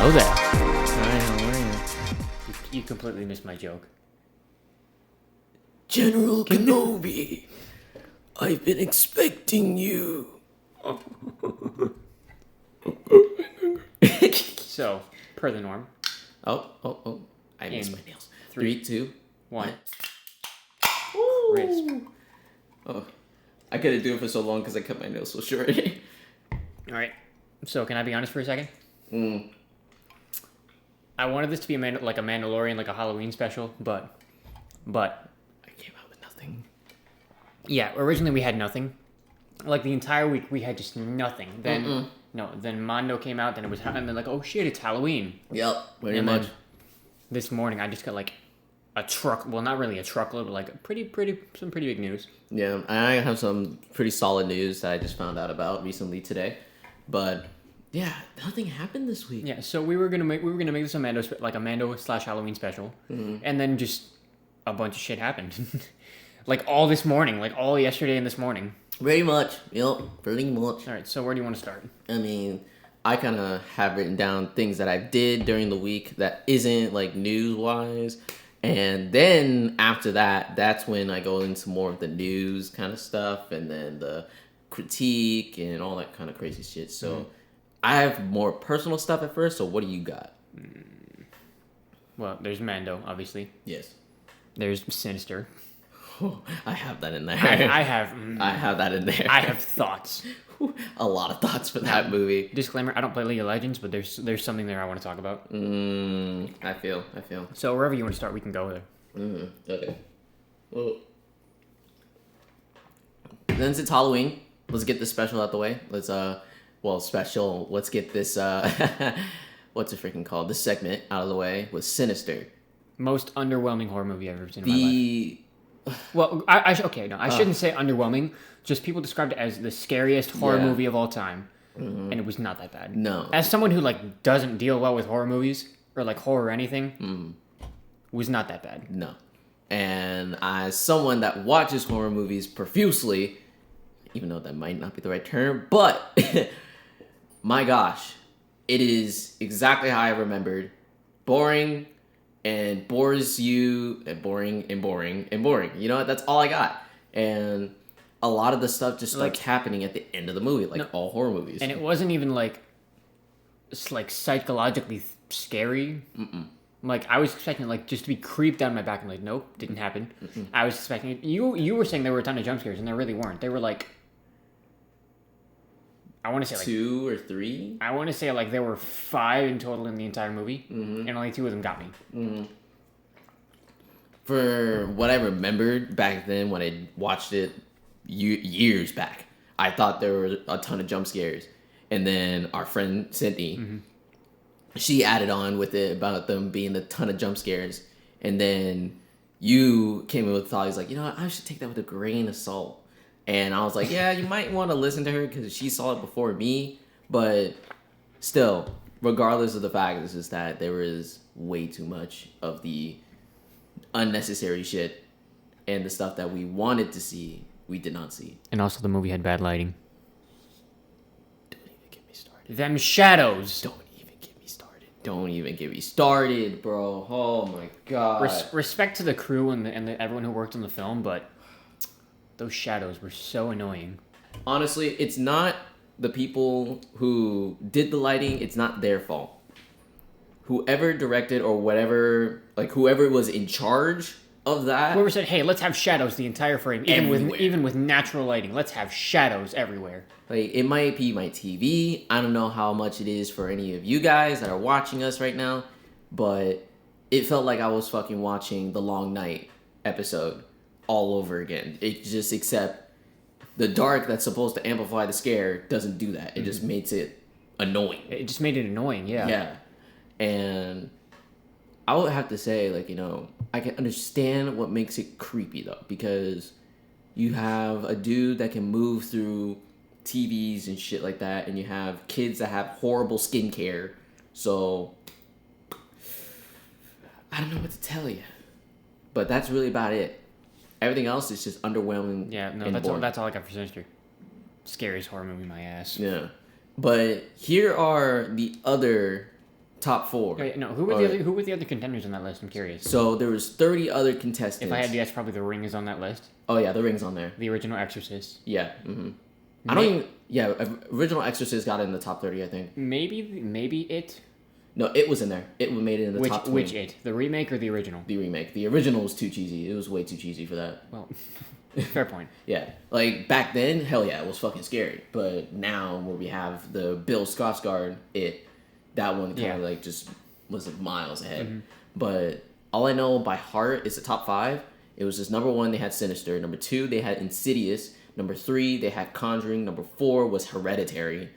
know that. I know where you completely missed my joke. General Kenobi, I've been expecting you. So, per the norm. Oh. I missed my nails. 3, 2, 1. Crisp. Oh, I couldn't do it for so long because I cut my nails so short. Alright. So, can I be honest for a second? Mm. I wanted this to be like a Mandalorian, like a Halloween special, but I came out with nothing. yeah, originally we had nothing. Like the entire week we had just nothing. Then then Mando came out, then it was and then like, oh shit, it's Halloween. Yep, pretty And much. then this morning I just got like a truck, well not really a truckload, but like some pretty big news. Yeah, I have some pretty solid news that I just found out about recently today, but yeah, nothing happened this week. Yeah, so we were gonna make this a Mando/Halloween special, and then just a bunch of shit happened, like all this morning, like all yesterday and this morning. Pretty much. Yep, pretty much. All right, so where do you want to start? I mean, I kind of have written down things that I did during the week that isn't like news-wise. And then after that, that's when I go into more of the news kind of stuff and then the critique and all that kind of crazy shit. So I have more personal stuff at first. So what do you got? Well, there's Mando, obviously. Yes. There's Sinister. I have that in there. I have. I have that in there. I have thoughts. A lot of thoughts for that movie. Disclaimer: I don't play League of Legends, but there's something there I want to talk about. I feel. So wherever you want to start, we can go there. Okay. Well, since it's Halloween, let's get this special out the way. Let's special. Let's get this what's it freaking called? This segment out of the way with Sinister. Most underwhelming horror movie I've ever seen in my life. Well, I shouldn't say underwhelming. Just people described it as the scariest horror movie of all time, and it was not that bad. No. As someone who like doesn't deal well with horror movies or like horror or anything, was not that bad. No. And as someone that watches horror movies profusely, even though that might not be the right term, but my gosh, it is exactly how I remembered. Boring. And bores you, and boring, and boring, and boring. You know what? That's all I got. And a lot of the stuff just starts happening at the end of the movie, like all horror movies. And it wasn't even like, it's like psychologically scary. Like I was expecting like just to be creeped down my back, and like nope, didn't happen. I was expecting you were saying there were a ton of jump scares, and there really weren't. They were like, I want to say like 2 or 3. I want to say like there were 5 in total in the entire movie, and only 2 of them got me. For what I remembered back then when I watched it years back, I thought there were a ton of jump scares. And then our friend Cynthia, she added on with it about them being a ton of jump scares. And then you came in with thoughts like, you know what, I should take that with a grain of salt. And I was like, yeah, you might want to listen to her because she saw it before me. But still, regardless of the fact is that there was way too much of the unnecessary shit and the stuff that we wanted to see, we did not see. And also the movie had bad lighting. Don't even get me started. Them shadows. Don't even get me started, bro. Oh my god. Respect to the crew and everyone who worked on the film, but those shadows were so annoying. Honestly, it's not the people who did the lighting, it's not their fault. Whoever directed or whatever, like whoever was in charge of that. Whoever said, hey, let's have shadows the entire frame, even with natural lighting. Let's have shadows everywhere. Like, it might be my TV. I don't know how much it is for any of you guys that are watching us right now, but it felt like I was fucking watching the Long Night episode all over again. It just, except the dark that's supposed to amplify the scare doesn't do that. It just makes it annoying. It just made it annoying, yeah. Yeah. And I would have to say, like, you know, I can understand what makes it creepy, though, because you have a dude that can move through TVs and shit like that, and you have kids that have horrible skincare. So I don't know what to tell you. But that's really about it. Everything else is just underwhelming. Yeah, no, that's all I got for Sinister. Scariest horror movie, my ass. Yeah. But here are the other top 4. Okay, no, who were the other contenders on that list? I'm curious. So there was 30 other contestants. If I had to guess, probably The Ring is on that list. Oh yeah, The Ring's on there. The original Exorcist. Yeah. I don't even. Yeah, original Exorcist got it in the top 30, I think. Maybe it. No, it was in there. It made it in the top 20. Which it? The remake or the original? The remake. The original was too cheesy. It was way too cheesy for that. Well, fair point. Yeah, like back then, hell yeah, it was fucking scary. But now, where we have the Bill Skarsgård, that one kind of like just was like miles ahead. Mm-hmm. But all I know by heart is the top 5. It was just number 1, they had Sinister. Number 2, they had Insidious. Number 3, they had Conjuring. Number 4 was Hereditary.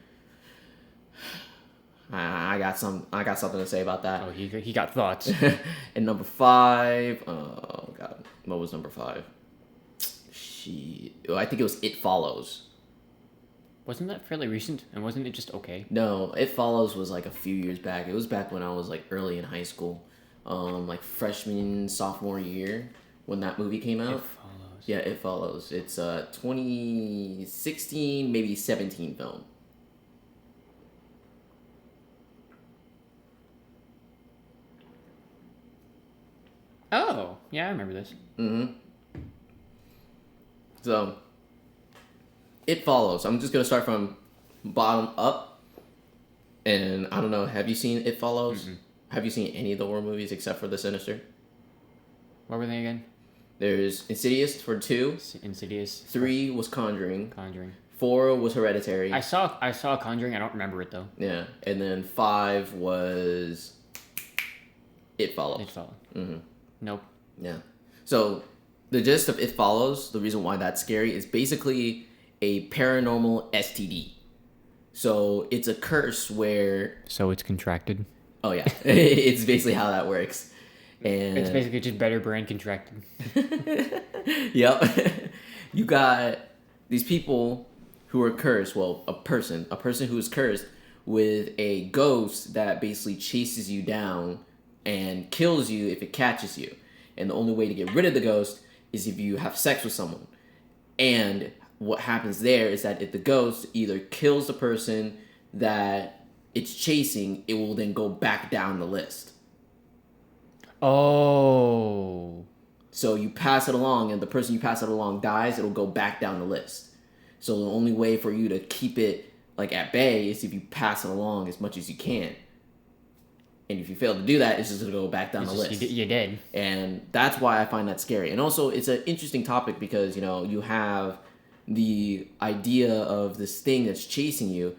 I got something to say about that. Oh, he got thoughts. And number 5, oh god, what was number 5? I think it was It Follows. Wasn't that fairly recent? And wasn't it just okay? No, It Follows was like a few years back. It was back when I was like early in high school, like freshman, sophomore year when that movie came out. It Follows. Yeah, It Follows. It's a 2016, maybe 17 film. Oh, yeah, I remember this. So, It Follows. I'm just going to start from bottom up. And I don't know, have you seen It Follows? Mm-mm. Have you seen any of the horror movies except for The Sinister? What were they again? There's Insidious for 2. Insidious. 3 was Conjuring. 4 was Hereditary. I saw Conjuring. I don't remember it though. Yeah, and then 5 was It Follows. It Follows. Mm-hmm. Nope. Yeah. So the gist of It Follows, the reason why that's scary, is basically a paranormal STD. So it's a curse where... So it's contracted? Oh yeah. It's basically how that works. And it's basically just better brain contracted. Yep. You got these people who are cursed. Well, a person who is cursed with a ghost that basically chases you down and kills you if it catches you. And the only way to get rid of the ghost is if you have sex with someone. And what happens there is that if the ghost either kills the person that it's chasing, it will then go back down the list. Oh. So you pass it along, and the person you pass it along dies, it'll go back down the list. So the only way for you to keep it like at bay is if you pass it along as much as you can. And if you fail to do that, it's just going to go back down the list. You're dead. And that's why I find that scary. And also, it's an interesting topic because, you know, you have the idea of this thing that's chasing you,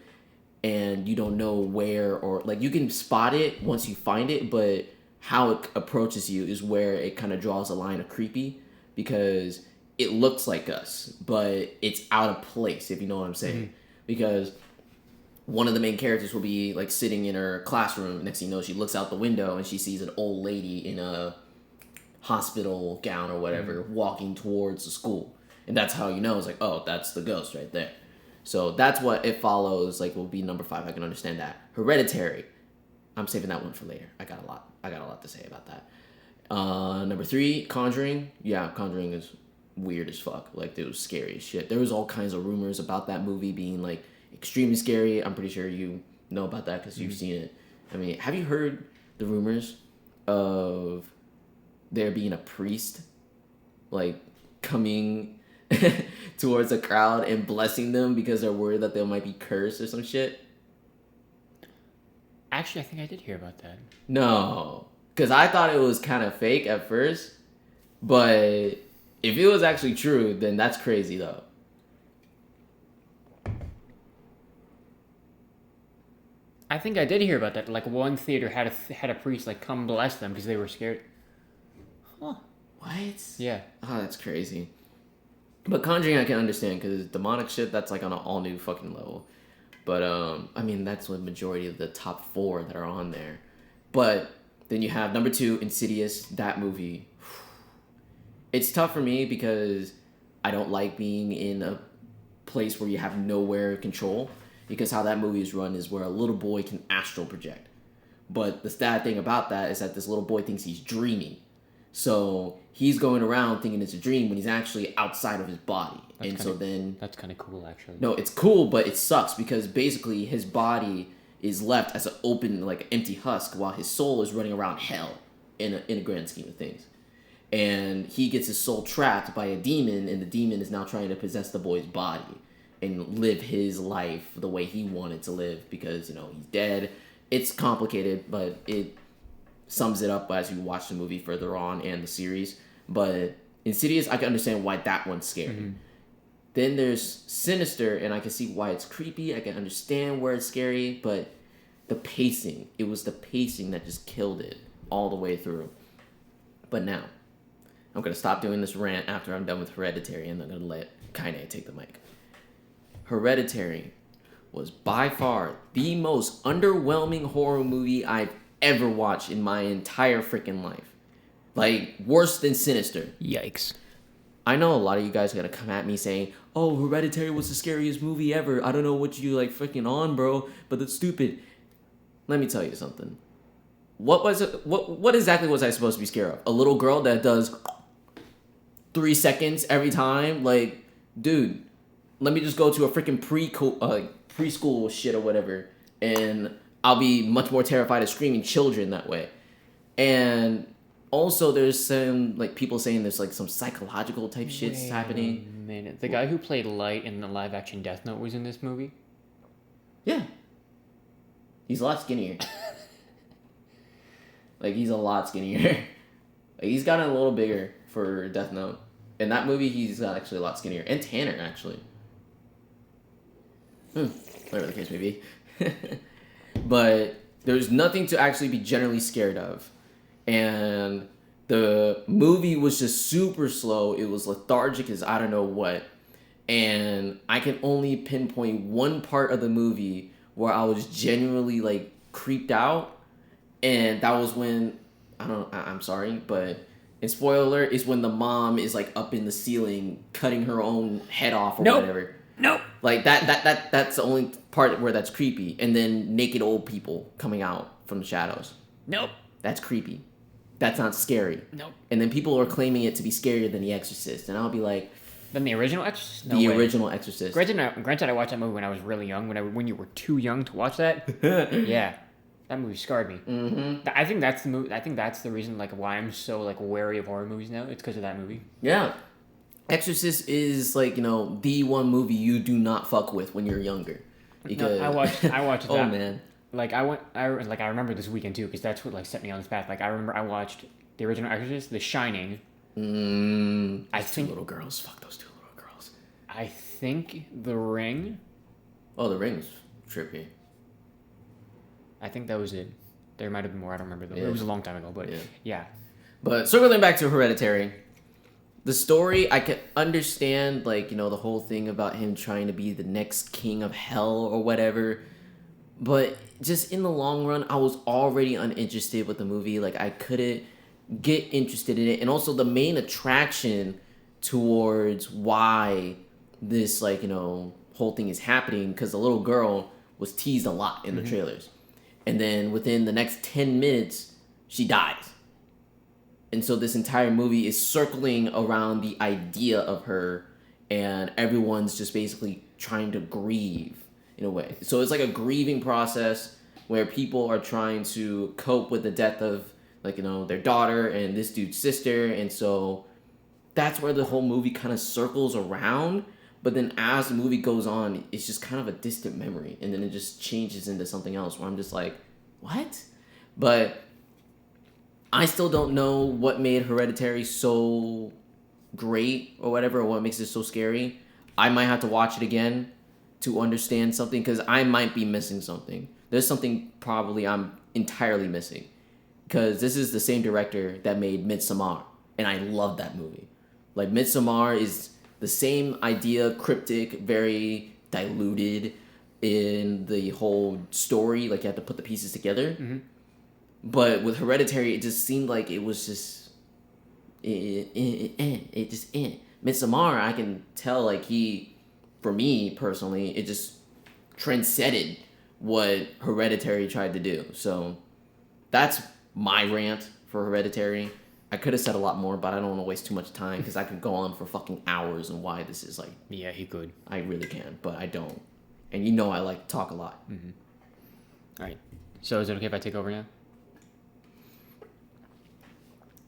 and you don't know where or... Like, you can spot it once you find it, but how it approaches you is where it kind of draws a line of creepy, because it looks like us, but it's out of place, if you know what I'm saying. Mm-hmm. Because... one of the main characters will be like sitting in her classroom. Next thing you know, she looks out the window and she sees an old lady in a hospital gown or whatever walking towards the school. And that's how you know, it's like, oh, that's the ghost right there. So that's what It Follows, like, will be number 5. I can understand that. Hereditary. I'm saving that one for later. I got a lot to say about that. Number 3, Conjuring. Yeah, Conjuring is weird as fuck. Like, it was scary as shit. There was all kinds of rumors about that movie being like extremely scary. I'm pretty sure you know about that because you've seen it. I mean, have you heard the rumors of there being a priest, like, coming towards a crowd and blessing them because they're worried that they might be cursed or some shit? Actually, I think I did hear about that. No, because I thought it was kind of fake at first, but if it was actually true, then that's crazy, though. I think I did hear about that. Like, one theater had a priest like come bless them because they were scared. Huh? What? Yeah. Oh, that's crazy. But Conjuring, I can understand because demonic shit, that's like on an all new fucking level. But I mean, that's the majority of the top 4 that are on there. But then you have number 2, Insidious. That movie. It's tough for me because I don't like being in a place where you have nowhere control. Because how that movie is run is where a little boy can astral project. But the sad thing about that is that this little boy thinks he's dreaming. So he's going around thinking it's a dream when he's actually outside of his body. That's kind of cool, actually. No, it's cool, but it sucks because basically his body is left as an open, like, empty husk, while his soul is running around hell in a grand scheme of things. And he gets his soul trapped by a demon, and the demon is now trying to possess the boy's body and live his life the way he wanted to live because, he's dead. It's complicated, but it sums it up as you watch the movie further on and the series. But Insidious, I can understand why that one's scary. Mm-hmm. Then there's Sinister, and I can see why it's creepy. I can understand where it's scary, but it was the pacing that just killed it all the way through. But now, I'm going to stop doing this rant after I'm done with Hereditary, and I'm going to let Kaine take the mic. Hereditary was by far the most underwhelming horror movie I've ever watched in my entire freaking life. Like, worse than Sinister. Yikes. I know a lot of you guys are going to come at me saying, oh, Hereditary was the scariest movie ever. I don't know what you, freaking on, bro, but that's stupid. Let me tell you something. What exactly was I supposed to be scared of? A little girl that does 3 seconds every time? Like, dude, let me just go to a freaking preschool shit or whatever, and I'll be much more terrified of screaming children that way. And also, there's some people saying there's some psychological type shit's happening. Wait a minute. The guy who played Light in the live action Death Note was in this movie? Yeah. He's a lot skinnier. He's a lot skinnier. He's gotten a little bigger for Death Note. In that movie, he's actually a lot skinnier. And tanner, actually. Whatever the case may be. But there's nothing to actually be generally scared of. And the movie was just super slow. It was lethargic as I don't know what. And I can only pinpoint one part of the movie where I was genuinely creeped out. And that was when, I'm sorry, but in spoiler alert, is when the mom is up in the ceiling cutting her own head off or whatever. Nope. That's the only part where that's creepy. And then naked old people coming out from the shadows. Nope. That's creepy. That's not scary. Nope. And then people are claiming it to be scarier than The Exorcist. And I'll be like... Than the original Exorcist? No the way. original Exorcist. Granted, I watched that movie when I was really young. When you were too young to watch that. Yeah. That movie scarred me. Mm-hmm. I think that's the movie. I think that's the reason why I'm so wary of horror movies now. It's because of that movie. Yeah. Exorcist is the one movie you do not fuck with when you're younger. Because... No, I watched that. Oh, man. I remember this weekend too, because that's what set me on this path. I remember I watched the original Exorcist, The Shining. I think 2 little girls. Fuck those 2 little girls. I think The Ring. Oh, The Ring's trippy. I think that was it. There might have been more. I don't remember though. Yeah. It was a long time ago, but yeah. But circling back to Hereditary, the story I can understand, the whole thing about him trying to be the next king of hell or whatever. But just in the long run, I was already uninterested with the movie. I couldn't get interested in it. And also the main attraction towards why this, whole thing is happening, because the little girl was teased a lot in the trailers. And then within the next 10 minutes, she dies. And so this entire movie is circling around the idea of her, and everyone's just basically trying to grieve. In a way. So it's a grieving process where people are trying to cope with the death of, their daughter and this dude's sister. And so that's where the whole movie kind of circles around. But then as the movie goes on, it's just kind of a distant memory. And then it just changes into something else where I'm just like, what? But I still don't know what made Hereditary so great or whatever, or what makes it so scary. I might have to watch it again to understand something, because I might be missing something. There's something probably I'm entirely missing, because this is the same director that made Midsommar, and I love that movie. Midsommar is the same idea, cryptic, very diluted in the whole story. You have to put the pieces together. Mm-hmm. But with Hereditary, it just seemed like it was just it just Midsommar, I can tell he. For me, personally, it just transcended what Hereditary tried to do. So that's my rant for Hereditary. I could have said a lot more, but I don't want to waste too much time, because I could go on for fucking hours on why this is Yeah, he could. I really can, but I don't. And I like to talk a lot. Mm-hmm. All right. So is it okay if I take over now?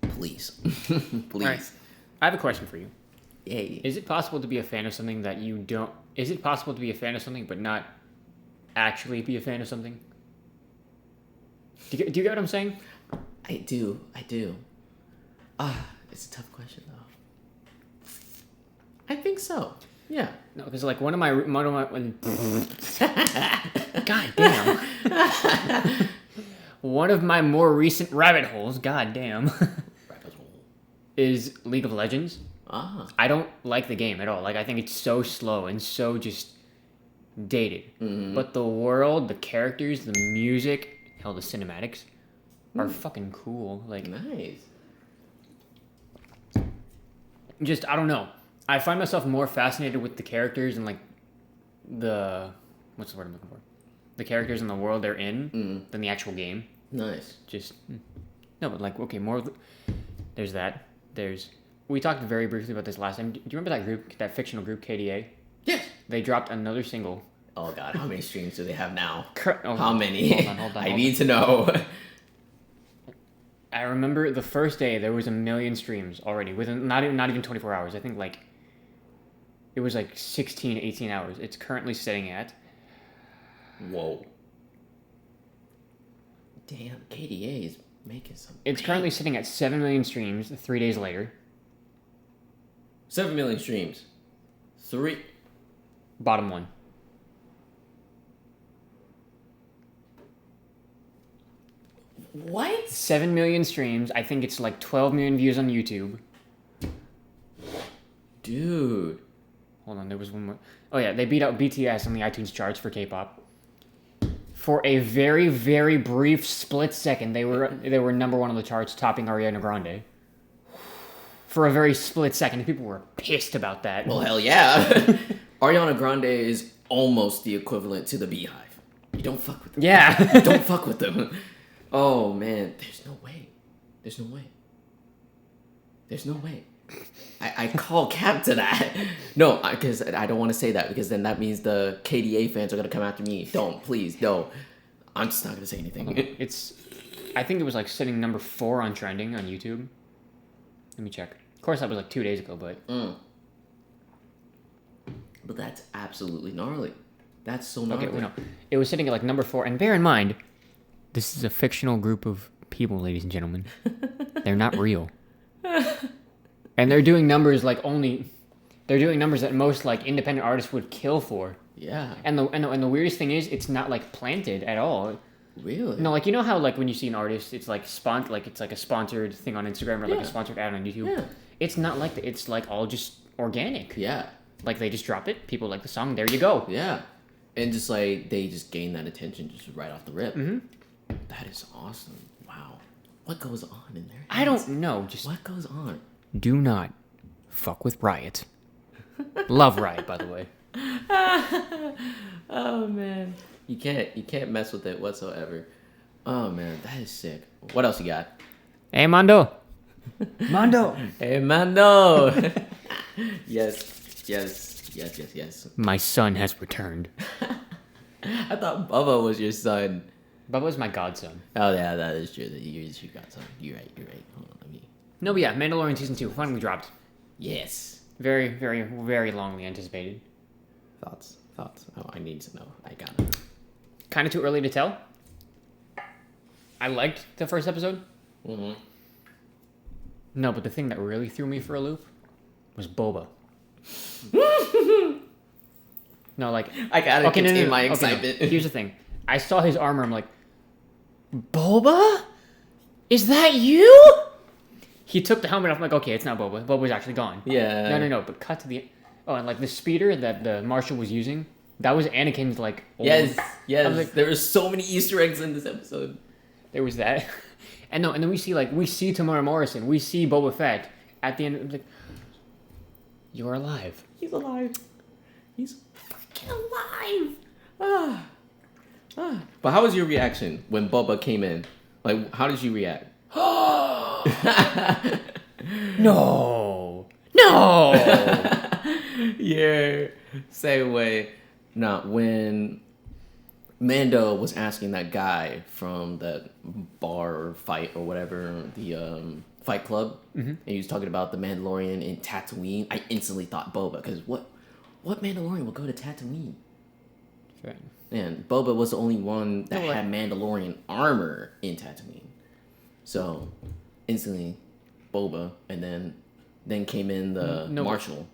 Please. Please. All right. I have a question for you. Yay. Is it possible to be a fan of something that you don't... Is it possible to be a fan of something but not actually be a fan of something? Do you get what I'm saying? I do. It's a tough question, though. I think so. Yeah. No, because like one of my God damn. One of my more recent rabbit holes, god damn, Rabbit hole. is League of Legends. Ah. I don't like the game at all. Like I think it's so slow and so just dated. Mm-hmm. But the world, the characters, the music, hell, the cinematics are fucking cool. Like Nice. just I don't know. I find myself more fascinated with the characters and like the what's the word I'm looking for? The characters in the world they're in than the actual game. Nice. Just no, but like okay, more. There's that. We talked very briefly about this last time. Do you remember that group, that fictional group, KDA? Yes. They dropped another single. Oh God, how many streams do they have now? Oh, How many? Hold on. I need to know. I remember the first day there was 1 million streams already within not even 24 hours. I think like it was like 16, 18 hours. It's currently sitting at. Whoa. Damn, KDA is making some. It's currently sitting at 7 million streams 3 days later. 7 million streams. 3. Bottom one. What? 7 million streams. I think it's like 12 million views on YouTube. Dude. Hold on, there was one more. Oh yeah, they beat out BTS on the iTunes charts for K-pop. For a very, very brief split second, they were number one on the charts, topping Ariana Grande. For a very split second, people were pissed about that. Well, hell yeah. Ariana Grande is almost the equivalent to the Beehive. You don't fuck with them. Yeah. You don't fuck with them. Oh, man. There's no way. I call cap to that. No, because I don't want to say that because then that means the KDA fans are going to come after me. Don't, please, no. I'm just not going to say anything. I think it was like sitting number 4 on trending on YouTube. Let me check. Of course, that was like 2 days ago, but... But that's absolutely gnarly. That's so gnarly. Okay, no. It was sitting at like number 4, and bear in mind, this is a fictional group of people, ladies and gentlemen. They're not real. And they're doing numbers like they're doing numbers that most like independent artists would kill for. Yeah. And the weirdest thing is it's not like planted at all. Really? No, like you know how like when you see an artist, it's like it's like a sponsored thing on Instagram or like a sponsored ad on YouTube. Yeah. It's not like that. It's like all just organic. Yeah. Like they just drop it, people like the song, there you go. Yeah. And just like they just gain that attention just right off the rip. Mm-hmm. That is awesome. Wow. What goes on in there? I don't know. Just what goes on? do not fuck with Riot. Love Riot, by the way. Oh man. You can't mess with it whatsoever. Oh man, that is sick. What else you got? Hey Mando. Mando. Hey Mando. Yes. My son has returned. I thought Bubba was your son. Bubba's my godson. Oh yeah, that is true. That you got son. You're right. Hold on, let me. No, but yeah, Mandalorian season 2 finally dropped. Yes. Very, very, very longly anticipated. Thoughts. Oh, I need to know. I gotta know. Kind of too early to tell. I liked the first episode. Mm-hmm. No, but the thing that really threw me for a loop was Boba. No, like I gotta contain my Okay, excitement. no. Here's the thing. I saw his armor. I'm like, Boba? Is that you? He took the helmet off. I'm like, okay, it's not Boba. Boba's actually gone. Yeah. No. But cut to the... Oh, and like the speeder that the Marshal was using, that was Anakin's like... Old... Yes. Like, there were so many Easter eggs in this episode. There was that. And then we see Tamara Morrison. We see Boba Fett. At the end, I'm like, you're alive. He's alive. He's fucking alive. But how was your reaction when Boba came in? Like, how did you react? No. Yeah, same way. No, when Mando was asking that guy from the bar or fight or whatever, the Fight Club, and he was talking about the Mandalorian in Tatooine. I instantly thought Boba, because what Mandalorian will go to Tatooine? Right. And Boba was the only one that had Mandalorian armor in Tatooine. So, instantly, Boba, and then came in the Marshal.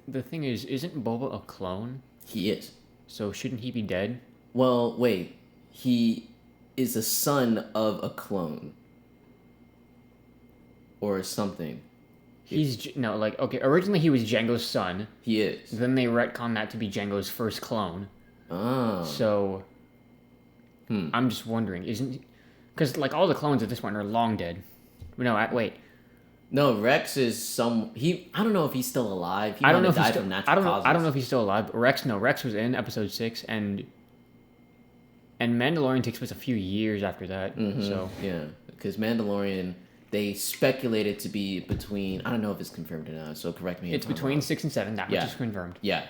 The thing is, isn't Boba a clone? He is. So shouldn't he be dead? Well, wait. He is a son of a clone. Or something. Originally he was Jango's son. He is. Then they retconned that to be Jango's first clone. Oh. So, I'm just wondering, because like all the clones at this point are long dead. Wait. No, Rex is I don't know if he's still alive. He I don't know if died he's still, from natural causes. I don't know if he's still alive. But Rex was in episode 6, and Mandalorian takes place a few years after that. So yeah, because Mandalorian, they speculated to be between. I don't know if it's confirmed or not. So correct me. It's if I'm between wrong. 6 and 7. That much is confirmed. Yeah.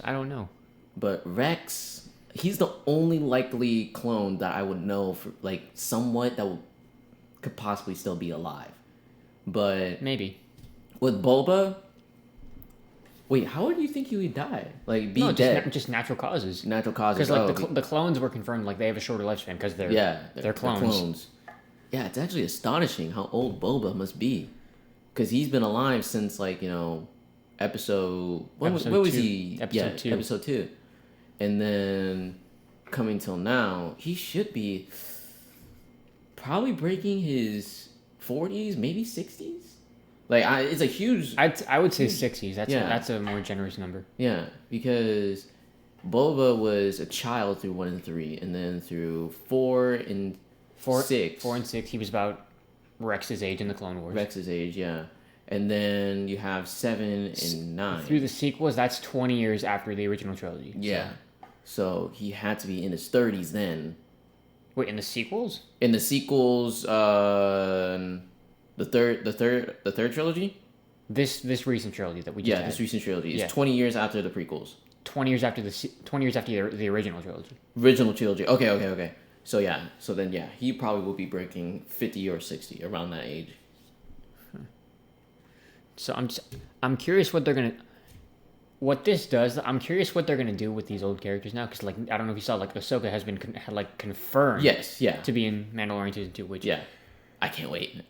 I don't know. But Rex, he's the only likely clone that I would know for like somewhat that could possibly still be alive. But Maybe. with Boba, wait, how would you think he would die? Like dead? Just natural causes. Natural causes. Because the clones were confirmed like they have a shorter lifespan because they're clones. Yeah, it's actually astonishing how old Boba must be, because he's been alive since episode. Where was he? Episode 2. Episode 2, and then coming till now, he should be probably breaking his 40s, maybe 60s. Like it's a huge. I would say 60s. That's a more generous number. Yeah, because Boba was a child through 1 and 3, and then through 4 and 6. 4 and 6, he was about Rex's age in the Clone Wars. Rex's age, yeah. And then you have 7 and 9. Through the sequels, that's 20 years after the original trilogy. Yeah. So he had to be in his 30s then. Wait, in the sequels? In the sequels, the third trilogy? This recent trilogy that we just had. This recent trilogy is 20 years after the prequels. 20 years after the original trilogy. Original trilogy. Okay. So he probably will be breaking 50 or 60 around that age. So I'm curious what I'm curious what they're gonna do with these old characters now, because I don't know if you saw Ahsoka has been confirmed. Yes, yeah. To be in Mandalorian season 2, which I can't wait.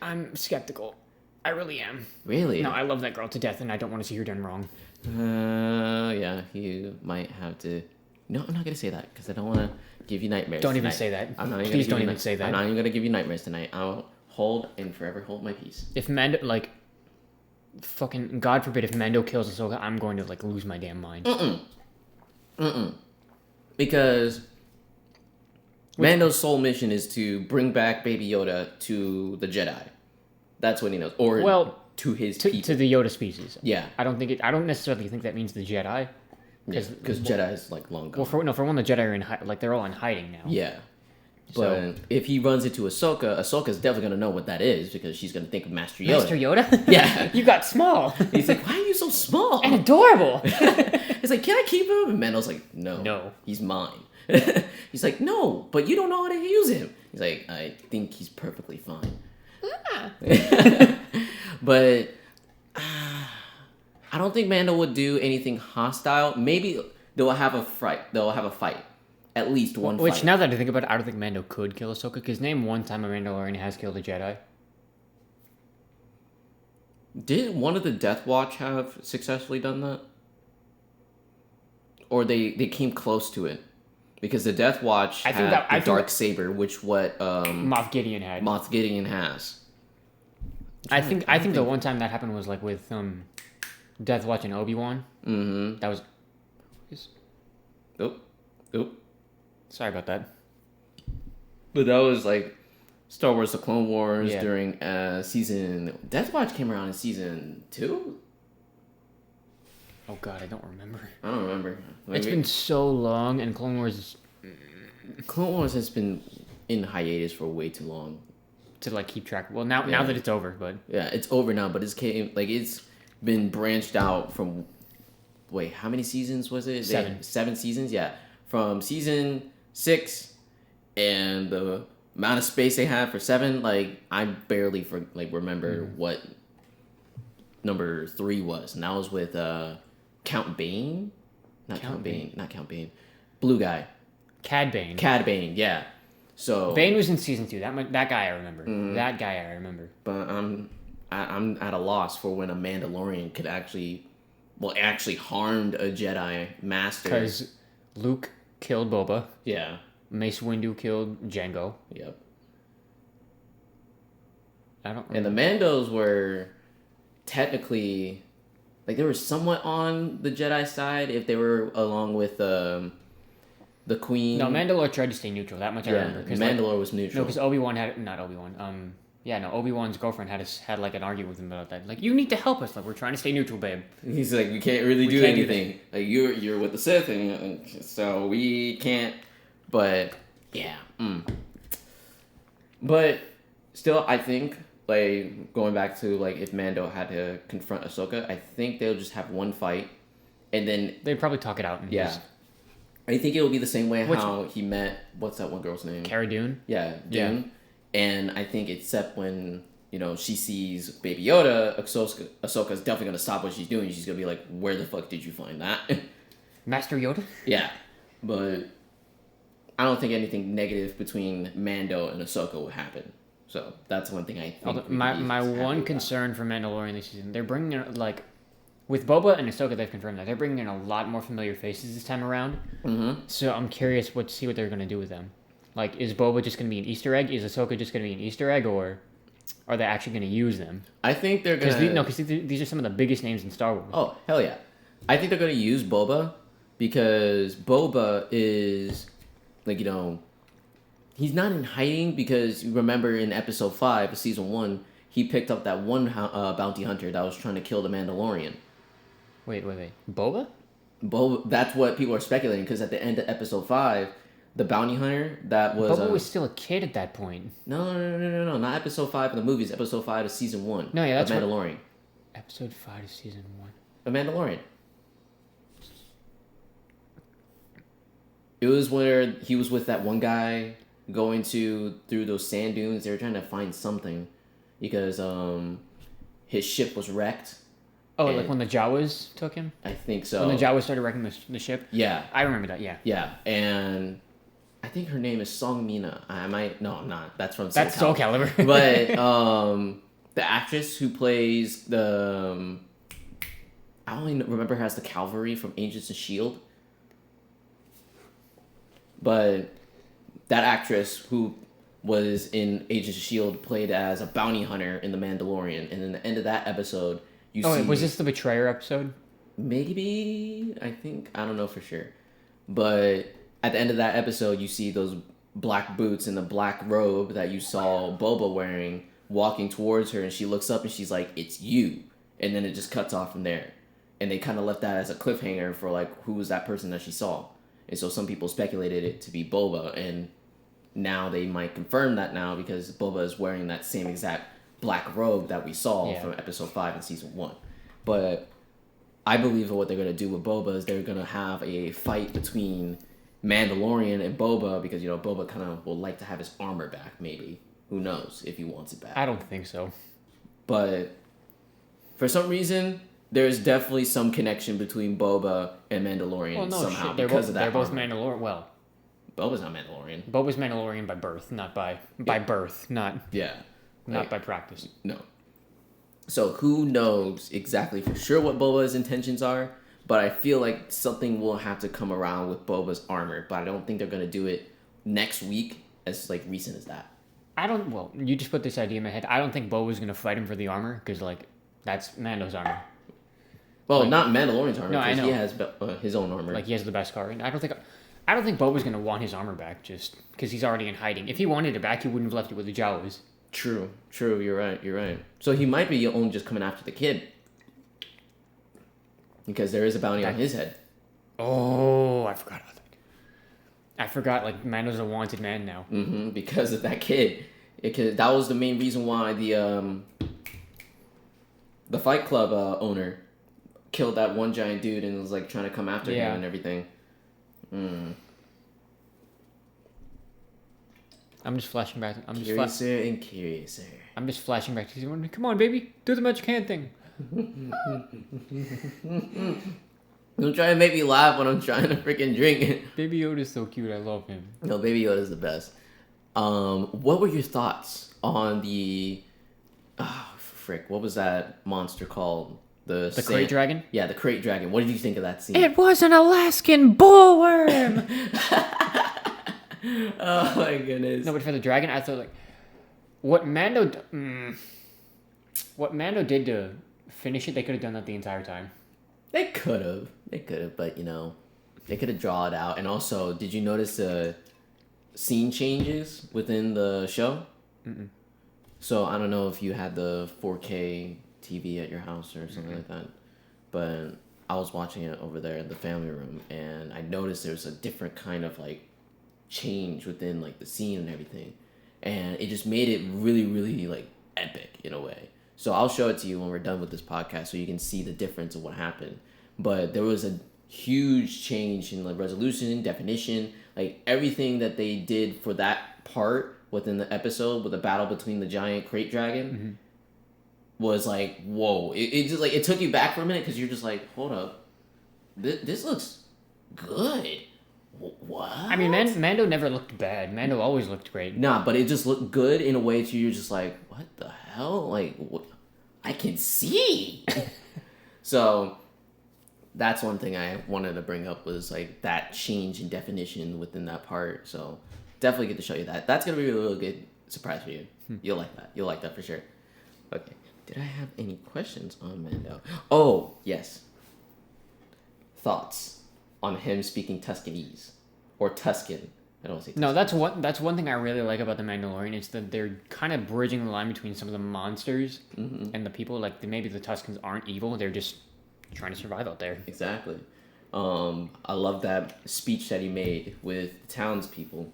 I'm skeptical. I really am. Really? No, I love that girl to death, and I don't want to see her done wrong. Yeah, you might have to. No, I'm not gonna say that because I don't want to give you nightmares. Don't tonight. even say that. Please don't even say that. I'm not even gonna give you nightmares tonight. I'll hold and forever hold my peace. If Mando, fucking God forbid, if Mando kills Ahsoka, I'm going to lose my damn mind. Because Mando's sole mission is to bring back Baby Yoda to the Jedi. That's what he knows, or to his people. To the Yoda species. Yeah, I don't necessarily think that means the Jedi. Because Jedi is long gone. Well, for one, the Jedi are in they're all in hiding now. Yeah. But if he runs into Ahsoka's definitely gonna know what that is, because she's gonna think of Master Yoda. Master Yoda? Yeah. You got small. He's like, why are you so small? And adorable. He's like, can I keep him? And Mando's like, no, he's mine. He's like, no, but you don't know how to use him. He's like, I think he's perfectly fine. But I don't think Mando would do anything hostile. Maybe they'll have a fight. At least one fight. Which, now that I think about it, I don't think Mando could kill Ahsoka, because name one time a Mandalorian has killed a Jedi. Did one of the Death Watch have successfully done that? Or they came close to it? Because the Death Watch had the dark saber, which Moff Gideon had. Moff Gideon has. I think the one time that happened was with Death Watch and Obi-Wan. Mm-hmm. That was. Oop. Sorry about that. But that was Star Wars: The Clone Wars during season. Death Watch came around in season 2. Oh God, I don't remember. I don't remember. It's been so long, and Clone Wars. Clone Wars has been in hiatus for way too long. To keep track. Well, now that it's over, but yeah, it's over now. But it's been branched out from wait, how many seasons was it? 7. 7 seasons, yeah. From season 6 and the amount of space they had for 7, like I barely remember what number 3 was, and that was with Count Bane, not Count Bane, blue guy, Cad Bane. Cad Bane, yeah. So Bane was in season 2. That guy I remember. That guy I remember. But I'm at a loss for when a Mandalorian could actually harmed a Jedi master. Because Luke killed Boba. Yeah. Mace Windu killed Jango. Yep. I don't remember. And the Mandos were technically, like, they were somewhat on the Jedi side if they were along with the Queen. No, Mandalore tried to stay neutral. That much I remember. Mandalore was neutral. No, because Obi-Wan's girlfriend had like an argument with him about that. Like, you need to help us. Like, we're trying to stay neutral, babe. He's like, we can't really do anything. Like, you're with the Sith, and so we can't. But yeah. But still, I think, like, going back to, like, if Mando had to confront Ahsoka, I think they'll just have one fight, and then they'd probably talk it out. And I think it'll be the same way how he met, what's that one girl's name? Cara Dune. Yeah, Dune. Yeah. And I think except when, she sees Baby Yoda, Ahsoka's definitely gonna stop what she's doing. She's gonna be like, "Where the fuck did you find that?" Master Yoda. Yeah, but I don't think anything negative between Mando and Ahsoka will happen. So that's one thing I think. My one concern for Mandalorian this season, they're bringing in, like, with Boba and Ahsoka, they've confirmed that they're bringing in a lot more familiar faces this time around. Mm-hmm. So I'm curious to see what they're gonna do with them. Like, is Boba just gonna be an Easter egg? Is Ahsoka just gonna be an Easter egg, or are they actually gonna use them? I think they're gonna. Because these are some of the biggest names in Star Wars. Oh, hell yeah! I think they're gonna use Boba because Boba is, like, he's not in hiding because you remember in episode 5 of season 1, he picked up that one bounty hunter that was trying to kill the Mandalorian. Wait. Boba? Boba. That's what people are speculating because at the end of episode 5, the bounty hunter that was... Boba was still a kid at that point. No. Not episode 5 of the movies. Episode 5 of season 1. No, yeah, that's of Mandalorian. Episode 5 of season 1. Of Mandalorian. It was where he was with that one guy going through those sand dunes. They were trying to find something because his ship was wrecked. Oh, like when the Jawas took him? I think so. When the Jawas started wrecking the ship? Yeah. I remember that, yeah. Yeah, and I think her name is Song Mina. No, I'm not. That's from That's Soul Calibur. But the actress who plays the... I only remember her as the Cavalry from Agents of S.H.I.E.L.D. But that actress who was in Agents of S.H.I.E.L.D. played as a bounty hunter in The Mandalorian. And in the end of that episode, you see... was this the Betrayer episode? Maybe, I think. I don't know for sure. But at the end of that episode, you see those black boots and the black robe that you saw Boba wearing walking towards her. And she looks up and she's like, "It's you." And then it just cuts off from there. And they kind of left that as a cliffhanger for, like, who was that person that she saw. And so some people speculated it to be Boba, and now they might confirm that now because Boba is wearing that same exact black robe that we saw from episode 5 in season 1. But I believe what they're going to do with Boba is they're going to have a fight between Mandalorian and Boba because, Boba kind of will like to have his armor back, maybe. Who knows if he wants it back. I don't think so. But for some reason... There's definitely some connection between Boba and Mandalorian somehow because of that. They're both Mandalorian. Well, Boba's not Mandalorian. Boba's Mandalorian by birth, not by birth, not by practice. No. So who knows exactly for sure what Boba's intentions are? But I feel like something will have to come around with Boba's armor. But I don't think they're gonna do it next week, as like recent as that. Well, you just put this idea in my head. I don't think Boba's gonna fight him for the armor because that's Mando's armor. Well, not Mandalorian's armor. No, I know. He has his own armor. Like, he has the best car. And I don't think Boba's going to want his armor back just because he's already in hiding. If he wanted it back, he wouldn't have left it with the Jawas. True. You're right. So he might be only just coming after the kid. Because there is a bounty on his head. Oh, I forgot about that. I forgot, like, Mando's a wanted man now. Mm-hmm, because of that kid. That was the main reason why the Fight Club owner killed that one giant dude and was like trying to come after Yeah. him and everything. I'm just flashing back. Curiouser and curiouser. I'm just flashing back to season 1. Come on, baby, do the magic hand thing. Don't try to make me laugh when I'm trying to freaking drink. Baby Yoda's so cute. I love him. No, Baby Yoda's the best. What were your thoughts on the... what was that monster called? The crate dragon? Yeah, the crate dragon. What did you think of that scene? It was an Alaskan bullworm! Oh my goodness. No, but for the dragon, I thought, like... What Mando did to finish it, they could have done that the entire time. They could have, but they could have drawn it out. And also, did you notice the scene changes within the show? Mm-mm. So I don't know if you had the 4K TV at your house or something like that, but I was watching it over there in the family room, and I noticed there's a different kind of like change within like the scene and everything, and it just made it really, really like epic in a way. So I'll show it to you when we're done with this podcast so you can see the difference of what happened. But there was a huge change in like resolution, definition, like everything that they did for that part within the episode with the battle between the giant crate dragon was like, whoa. It just like, it took you back for a minute because you're just like, hold up. This looks good. What? I mean, Mando never looked bad. Mando always looked great. Nah, but it just looked good in a way to you're just like, what the hell? Like, what? I can see. So that's one thing I wanted to bring up was like that change in definition within that part. So definitely get to show you that. That's gonna be a really good surprise for you. You'll like that. You'll like that for sure. Okay. Did I have any questions on Mando? Oh, yes. Thoughts on him speaking Tuscanese or Tuscan? I don't say Tuscan. No, that's one thing I really like about the Mandalorian is that they're kind of bridging the line between some of the monsters and the people. Like maybe the Tuscans aren't evil; they're just trying to survive out there. Exactly. I love that speech that he made with the townspeople,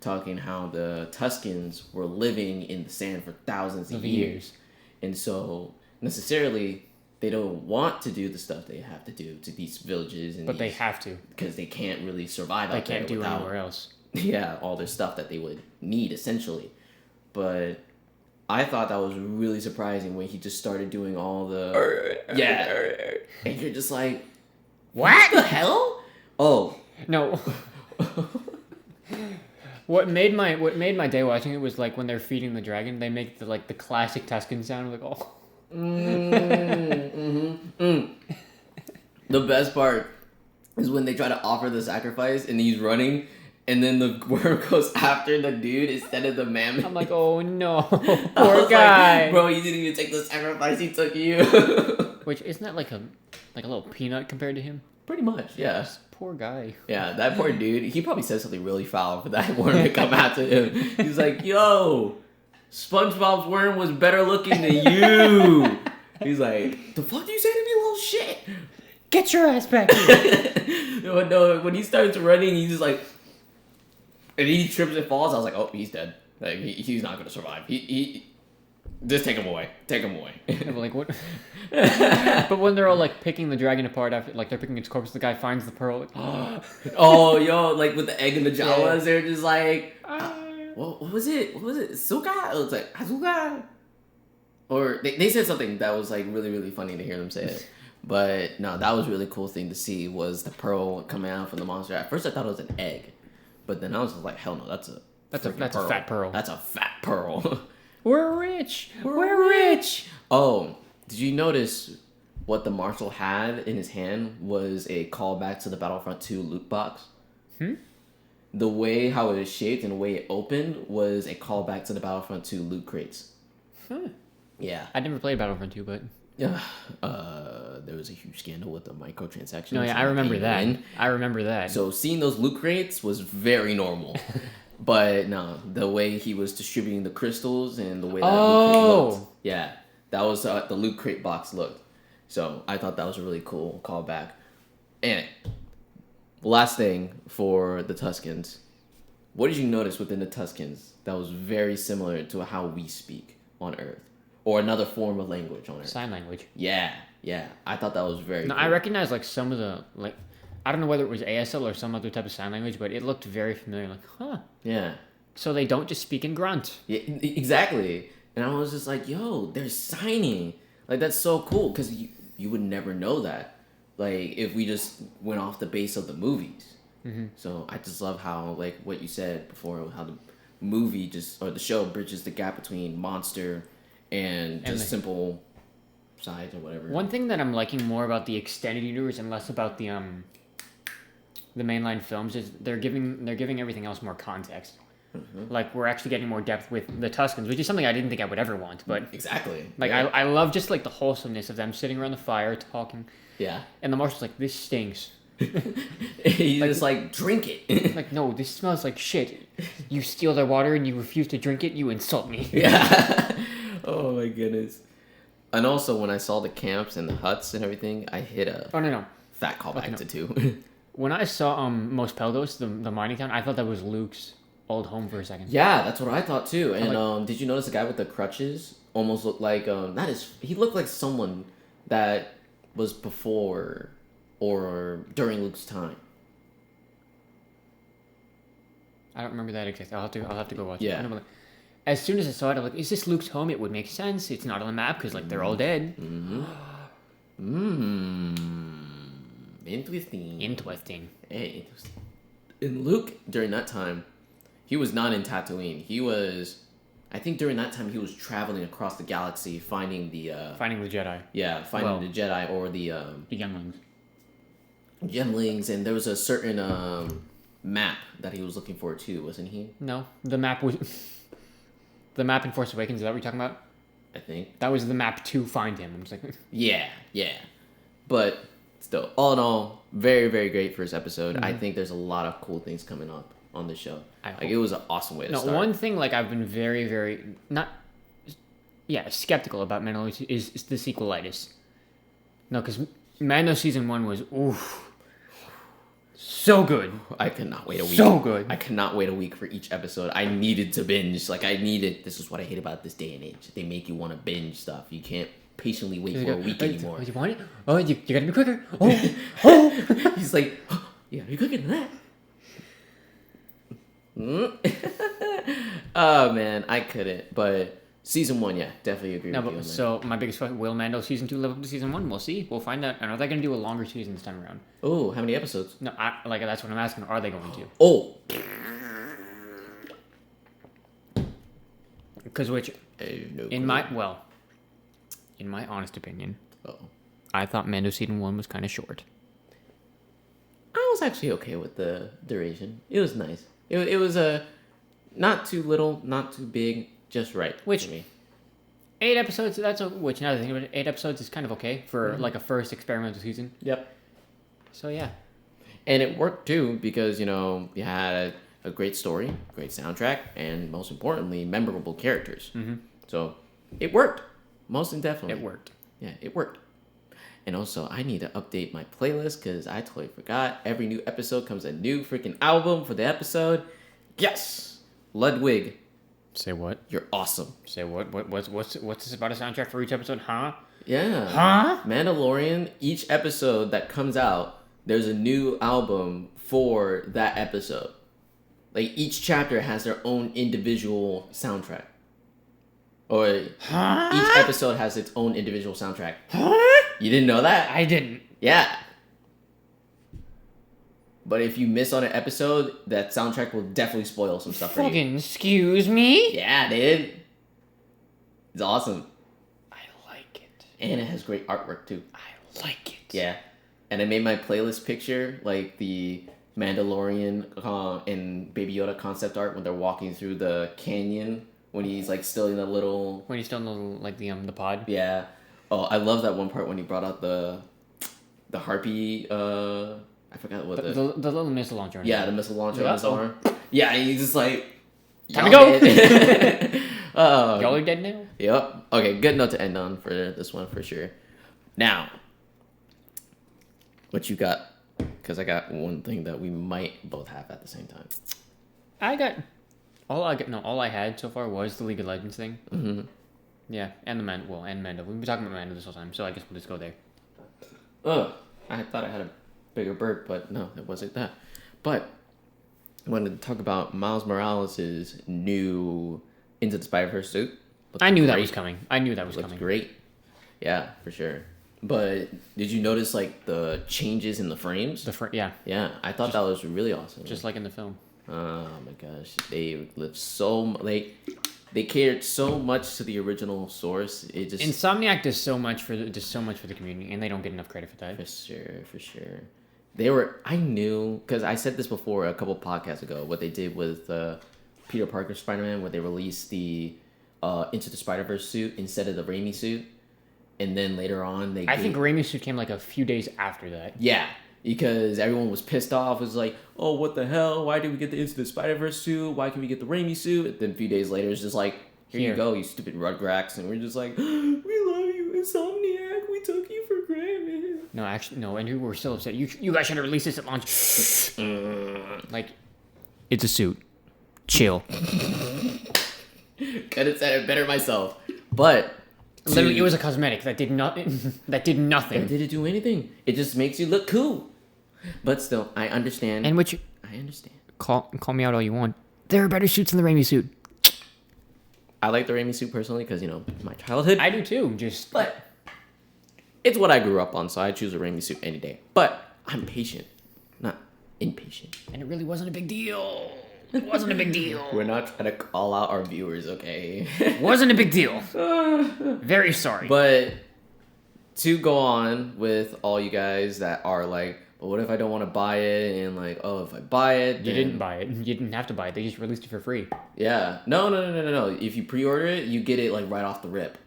talking how the Tuscans were living in the sand for thousands of years, and so necessarily they don't want to do the stuff they have to do to these villages, and but they have to because they can't really survive. They can't do anywhere else. Yeah, all their stuff that they would need essentially. But I thought that was really surprising when he just started doing all the and you're just like, what the hell? Oh no. What made my day watching it was like when they're feeding the dragon, they make the classic Tuscan sound like oh. The best part is when they try to offer the sacrifice and he's running. And then the worm goes after the dude instead of the mammoth. I'm like, oh no, poor guy. Like, bro, he didn't even take the sacrifice; he took you. Which isn't that like a little peanut compared to him? Pretty much, yeah. Poor guy. Yeah, that poor dude. He probably said something really foul for that worm to come after him. He's like, "Yo, SpongeBob's worm was better looking than you." He's like, "The fuck do you say to me, little shit? Get your ass back here!" No, when he starts running, he's just like. And he trips and falls. I was like, "Oh, he's dead. Like he's not gonna survive. He just take him away. Take him away." Yeah, but like what? But when they're all like picking the dragon apart after, like they're picking its corpse, the guy finds the pearl. Like, oh, yo, like with the egg and the Jawas, they're just like, what was it? What was it? Suka? It was like Azuka. Or they said something that was like really, really funny to hear them say it. But no, that was a really cool thing to see was the pearl coming out from the monster. At first, I thought it was an egg. But then I was just like, hell no, that's a fat pearl. That's a fat pearl. We're rich. We're rich. Oh, did you notice what the marshal had in his hand was a callback to the Battlefront 2 loot box? The way how it was shaped and the way it opened was a callback to the Battlefront 2 loot crates. Yeah. I never played Battlefront 2, but there was a huge scandal with the microtransactions. No, yeah, I remember that. I remember that. So seeing those loot crates was very normal. But no, the way he was distributing the crystals and the way that loot crate looked. Yeah, that was the loot crate box looked. So I thought that was a really cool callback. And last thing for the Tuscans. What did you notice within the Tuscans that was very similar to how we speak on Earth? Or another form of language on Earth? Sign language. Yeah. Yeah, I thought that was very No, cool. I recognize like some of the like, I don't know whether it was ASL or some other type of sign language, but it looked very familiar. Like, huh? Yeah. So they don't just speak in grunt. Yeah, exactly. And I was just like, yo, they're signing. Like, that's so cool because you would never know that. Like, if we just went off the base of the movies. Mm-hmm. So I just love how, like, what you said before, how the movie or the show bridges the gap between monster and just simple sides or whatever. One thing that I'm liking more about the extended universe and less about the mainline films is they're giving everything else more context. Mm-hmm. Like, we're actually getting more depth with the Tuscans, which is something I didn't think I would ever want. But exactly. Like, yeah. I love just like the wholesomeness of them sitting around the fire talking. Yeah. And the marshal's like, this stinks. He's just like, drink it. Like, no, this smells like shit. You steal their water and you refuse to drink it, you insult me. Yeah. Oh my goodness. And also, when I saw the camps and the huts and everything, I hit a fat callback to 2. When I saw Mos Peldos, the mining town, I thought that was Luke's old home for a second. Yeah, that's what I thought too. And did you notice the guy with the crutches almost looked like he looked like someone that was before or during Luke's time. I don't remember that exactly. I'll have to go watch it. As soon as I saw it, I'm like, is this Luke's home? It would make sense. It's not on the map because like they're all dead. Interesting. Hey, and Luke during that time, he was not in Tatooine. He was, I think during that time he was traveling across the galaxy finding the Jedi. Yeah, finding the Jedi or the younglings. Younglings, and there was a certain map that he was looking for too, wasn't he? No, the map was the map in Force Awakens. Is that what you're talking about? I think that was the map to find him. I'm just like, yeah, but still, all in all, very very great first episode. Mm-hmm. I think there's a lot of cool things coming up on the show. It was an awesome way to start. One thing like I've been very very skeptical about Mandalorian is the sequelitis. No, because Mando season 1 was so good. I cannot wait a week. So good. I cannot wait a week for each episode. I needed to binge. This is what I hate about this day and age. They make you want to binge stuff. You can't patiently wait for a week anymore. You want it? Oh, you gotta be quicker. He's like, you gotta be quicker than that. Oh man, I couldn't. But season 1, definitely agree with you on that. So my biggest question: will Mando season 2 live up to season 1? We'll see. We'll find out. And are they going to do a longer season this time around? Oh, how many episodes? No, that's what I'm asking. Are they going to? Oh, because in my honest opinion, I thought Mando season 1 was kind of short. I was actually okay with the duration. It was nice. It was not too little, not too big. Just right. Which 8 episodes? Which now that I think about it, 8 episodes is kind of okay for like a first experimental season. Yep. So yeah, and it worked too because you had a great story, great soundtrack, and most importantly, memorable characters. Mm-hmm. So it worked. Most definitely, it worked. Yeah, it worked. And also, I need to update my playlist because I totally forgot. Every new episode comes a new freaking album for the episode. Yes, Ludwig. Say what? You're awesome. Say what? What's this about a soundtrack for each episode? Huh? Yeah. Huh? Mandalorian, each episode that comes out, there's a new album for that episode. Like, each chapter has their own individual soundtrack. Or each episode has its own individual soundtrack. Huh? You didn't know that? I didn't. Yeah. But if you miss on an episode, that soundtrack will definitely spoil some stuff for you. Fucking excuse me? Yeah, dude. It's awesome. I like it. And it has great artwork, too. I like it. Yeah. And I made my playlist picture, like the Mandalorian and Baby Yoda concept art when they're walking through the canyon, when he's, like, still in the little... When he's still in the, like, the pod? Yeah. Oh, I love that one part when he brought out the harpy, I forgot what the little missile launcher. Yeah, the missile launcher on his arm. Yeah, and he's just like... Time to go! Y'all are dead now? Yep. Okay, good note to end on for this one for sure. Now, what you got? Because I got one thing that we might both have at the same time. All I had so far was the League of Legends thing. Mm-hmm. Yeah, and Mando. We've been talking about Mando this whole time, so I guess we'll just go there. Ugh. I thought I had a bigger burp, but no, it wasn't that. But I wanted to talk about Miles Morales' new Into the Spider-Verse suit. I knew that was coming. I knew that was Looks coming. great. Yeah, for sure. But did you notice like the changes in the frames? Yeah. Yeah, I thought that was really awesome. Just like in the film. Oh my gosh, they lived so they cared so much to the original source. It just Insomniac does so much for the community, and they don't get enough credit for that. for sure. I knew because I said this before a couple podcasts ago. What they did with Peter Parker Spider-Man, where they released the Into the Spider-Verse suit instead of the Raimi suit, and then later on I think Raimi's suit came like a few days after that. Yeah, because everyone was pissed off. It was like, oh, what the hell? Why did we get the Into the Spider-Verse suit? Why can we get the Raimi suit? And then a few days later, it's just like, here you go, you stupid Rugrats. And we're just like, we love you, Insomniac. We took you for granted. No, actually, no. And we were still upset. You guys should have released this at launch. Like, it's a suit. Chill. Could have said it better myself. But literally, it was a cosmetic that did nothing. That did nothing. It didn't do anything. It just makes you look cool. But still, I understand. And which I understand. Call me out all you want. There are better suits than the Raimi suit. I like the Raimi suit personally because, my childhood. I do too. But it's what I grew up on, so I choose a Raimi suit any day. But I'm patient, not impatient. And it really wasn't a big deal. It wasn't a big deal. We're not trying to call out our viewers, okay? Wasn't a big deal. Very sorry. But to go on with all you guys that are like, well, what if I don't want to buy it? And like, oh, if I buy it, you didn't buy it. You didn't have to buy it. They just released it for free. Yeah. No. If you pre-order it, you get it like right off the rip.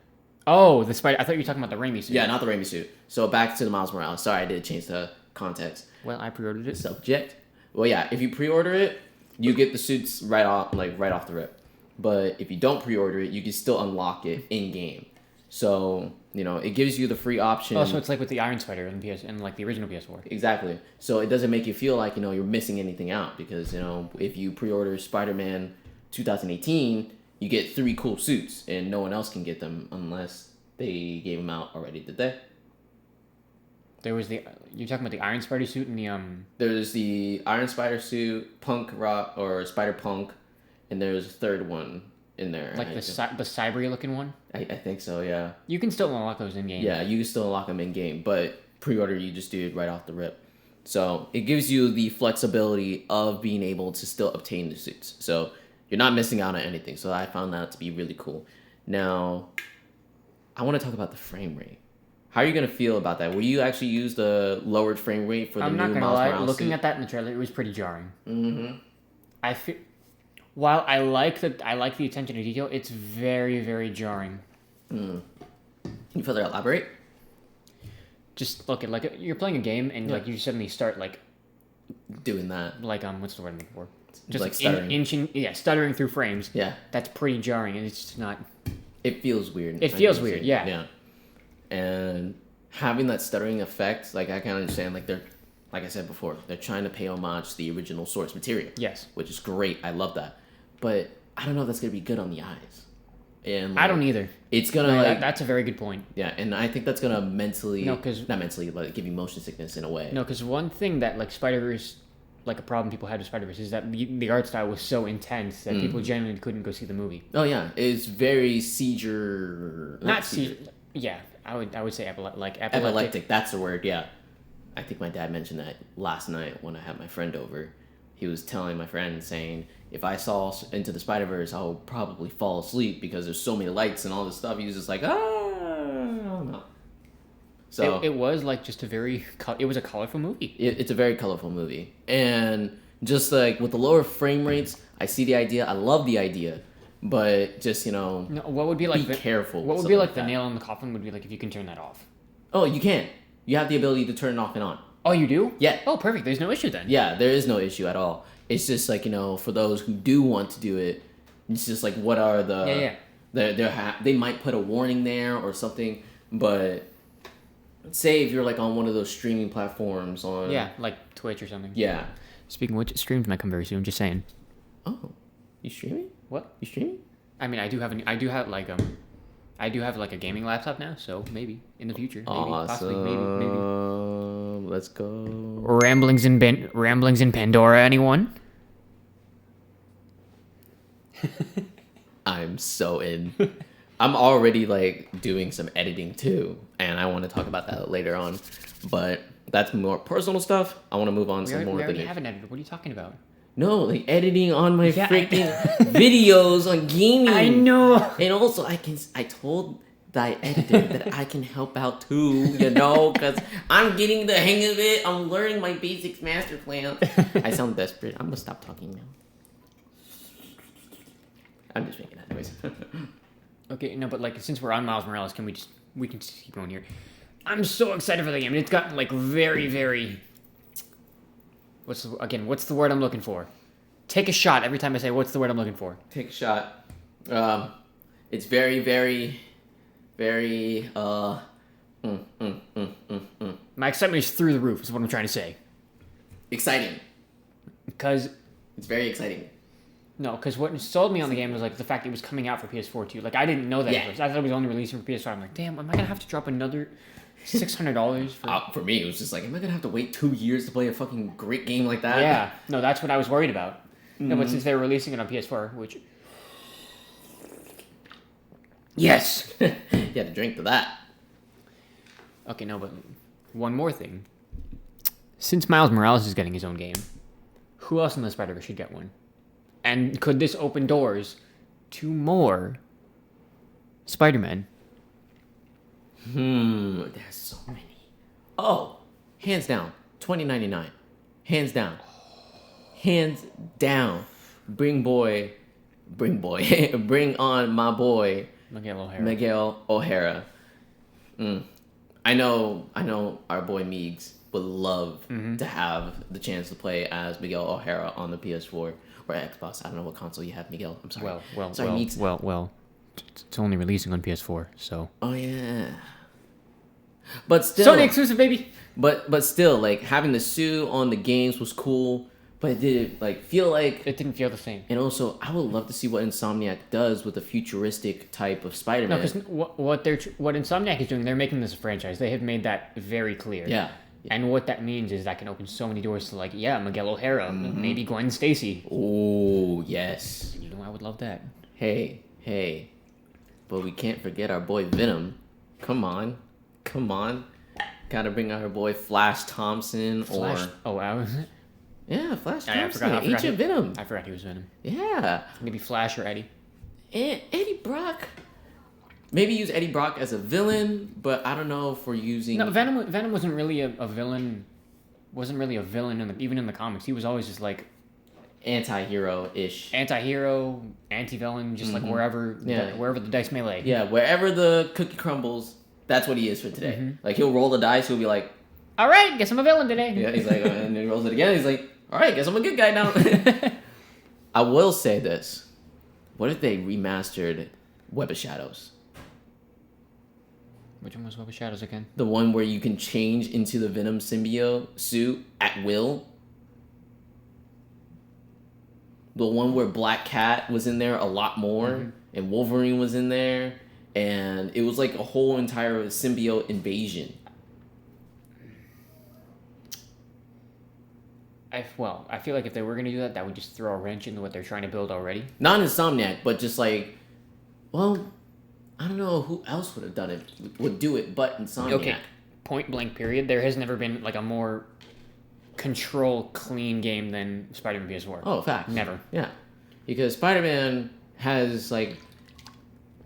Oh, the Spider. I thought you were talking about the Raimi suit. Yeah, not the Raimi suit. So back to the Miles Morales. Sorry, I did change the context. Well, I pre-ordered it. Subject. Well, yeah, if you pre-order it, you get the suits right off the rip. But if you don't pre-order it, you can still unlock it in game. So it gives you the free option. Oh, so it's like with the Iron Spider in like the original PS4. Exactly. So it doesn't make you feel like you're missing anything out because if you pre-order Spider-Man 2018, you get 3 cool suits and no one else can get them unless they gave them out already. Did they? There was you're talking about the Iron Spider suit and the There's the Iron Spider suit, Punk Rock or Spider Punk, and there's a third one in there. Like the cybery looking one. I think so. Yeah. You can still unlock those in game. Yeah, you can still unlock them in game, but pre-order you just do it right off the rip. So it gives you the flexibility of being able to still obtain the suits. So you're not missing out on anything. So I found that to be really cool. Now, I want to talk about the frame rate. How are you going to feel about that? Will you actually use the lowered frame rate for the new Miles Morales? I'm not going to lie. Looking at that in the trailer, it was pretty jarring. Mm-hmm. I feel, while I like the attention to detail, it's very, very jarring. Mm. You further elaborate? Just look at like you're playing a game and like you suddenly start like doing that. Like what's the word I'm looking for? Just like stuttering. Stuttering through frames. Yeah. That's pretty jarring, and it's just not. It feels weird. It feels weird. Yeah. Yeah. And having that stuttering effect, like I can understand, like they're, like I said before, they're trying to pay homage to the original source material. Yes. Which is great. I love that. But I don't know if that's gonna be good on the eyes. And I don't either. It's gonna that's a very good point. Yeah, and I think that's gonna not mentally, but give you motion sickness in a way. No, because one thing that like Spider-Verse, like a problem people had with Spider-Verse is that the art style was so intense that people genuinely couldn't go see the movie. Oh yeah, it's very seizure. Not seizure. Yeah, I would say epileptic. Epileptic. That's the word. Yeah, I think my dad mentioned that last night when I had my friend over. He was telling my friend, saying, if I saw Into the Spider-Verse, I would probably fall asleep because there's so many lights and all this stuff. He was just like, no. So it was like just it was a colorful movie. It's a very colorful movie. And just like with the lower frame rates, I see the idea. I love the idea. But just, what would be like be careful. What would be like the nail in the coffin would be like if you can turn that off. Oh, you can. You have the ability to turn it off and on. Oh, you do? Yeah. Oh, perfect. There's no issue then. Yeah, there is no issue at all. It's just like, for those who do want to do it, it's just like, what are the... Yeah. They might put a warning there or something, but say if you're like on one of those streaming platforms on... Yeah, like Twitch or something. Yeah. Speaking of which, streams might come very soon, just saying. Oh, you streaming? What? You streaming? I mean, I do have like a gaming laptop now, so maybe in the future, maybe awesome. possibly, maybe. Let's go. Ramblings in Pandora, anyone? I'm so in. I'm already like doing some editing too, and I want to talk about that later on. But that's more personal stuff. I want to move on to some more. We already have an editor. What are you talking about? No, like editing on my freaking videos on gaming. I know. And also, I told thy editor that I can help out too, you know, because I'm getting the hang of it. I'm learning my basics master plan. I sound desperate. I'm gonna stop talking now. I'm just making that noise. Okay, no, but like since we're on Miles Morales, we can just keep going here. I'm so excited for the game. It's gotten like very, very. What's the word I'm looking for? Take a shot every time I say what's the word I'm looking for. Take a shot. It's very, very, very. My excitement is through the roof. Is what I'm trying to say. Exciting. Because it's very exciting. No, because what sold me on the game was like the fact it was coming out for PS4 too. Like I didn't know that at first. I thought it was only releasing for PS5. I'm like, damn, am I gonna have to drop another $600 for? For me, it was just like, am I gonna have to wait 2 years to play a fucking great game like that? Yeah, no, that's what I was worried about. No, but since they were releasing it on PS4, which yes, you had to drink to that. Okay, no, but one more thing. Since Miles Morales is getting his own game, who else in the Spider-Verse should get one? And could this open doors to more Spider-Man? There's so many. Oh, hands down, $20.99. Hands down. Hands down. Bring on my boy, Miguel O'Hara. I know our boy Meegs would love to have the chance to play as Miguel O'Hara on the PS4 or Xbox. I don't know what console you have, Miguel. I'm sorry. Well. It's only releasing on PS4, so. Oh yeah. But still, Sony exclusive, baby. But still, like having the suit on the games was cool. But it did feel like it didn't feel the same. And also, I would love to see what Insomniac does with a futuristic type of Spider-Man. No, because what Insomniac is doing, they're making this a franchise. They have made that very clear. Yeah. And what that means is that can open so many doors to Miguel O'Hara, maybe Gwen Stacy. Oh yes. You know, I would love that. Hey, but we can't forget our boy Venom. Come on. Gotta bring our boy Flash Thompson or. Oh wow. Yeah, Flash Thompson, I forgot Ancient Venom. I forgot he was Venom. Yeah. Maybe Flash or Eddie. And Eddie Brock. Maybe use Eddie Brock as a villain, but I don't know if we're using... No, Venom wasn't really a villain. Wasn't really a villain, even in the comics. He was always just like... Anti-hero-ish. Anti-hero, anti-villain, just like wherever the dice may lay. Yeah, wherever the cookie crumbles, that's what he is for today. Like, he'll roll the dice, he'll be like... All right, guess I'm a villain today. Yeah, he's like... and then he rolls it again, he's like... All right, guess I'm a good guy now. I will say this. What if they remastered Web of Shadows? Which one was Web of Shadows again? The one where you can change into the Venom symbiote suit at will. The one where Black Cat was in there a lot more, and Wolverine was in there, and it was like a whole entire symbiote invasion. I feel like if they were going to do that, that would just throw a wrench into what they're trying to build already. Not Insomniac, but just like, well, I don't know who else would have done it, would do it, but Insomniac. Okay, point blank period. There has never been like a more control clean game than Spider-Man PS4. Oh, fact. Never. Yeah, because Spider-Man has like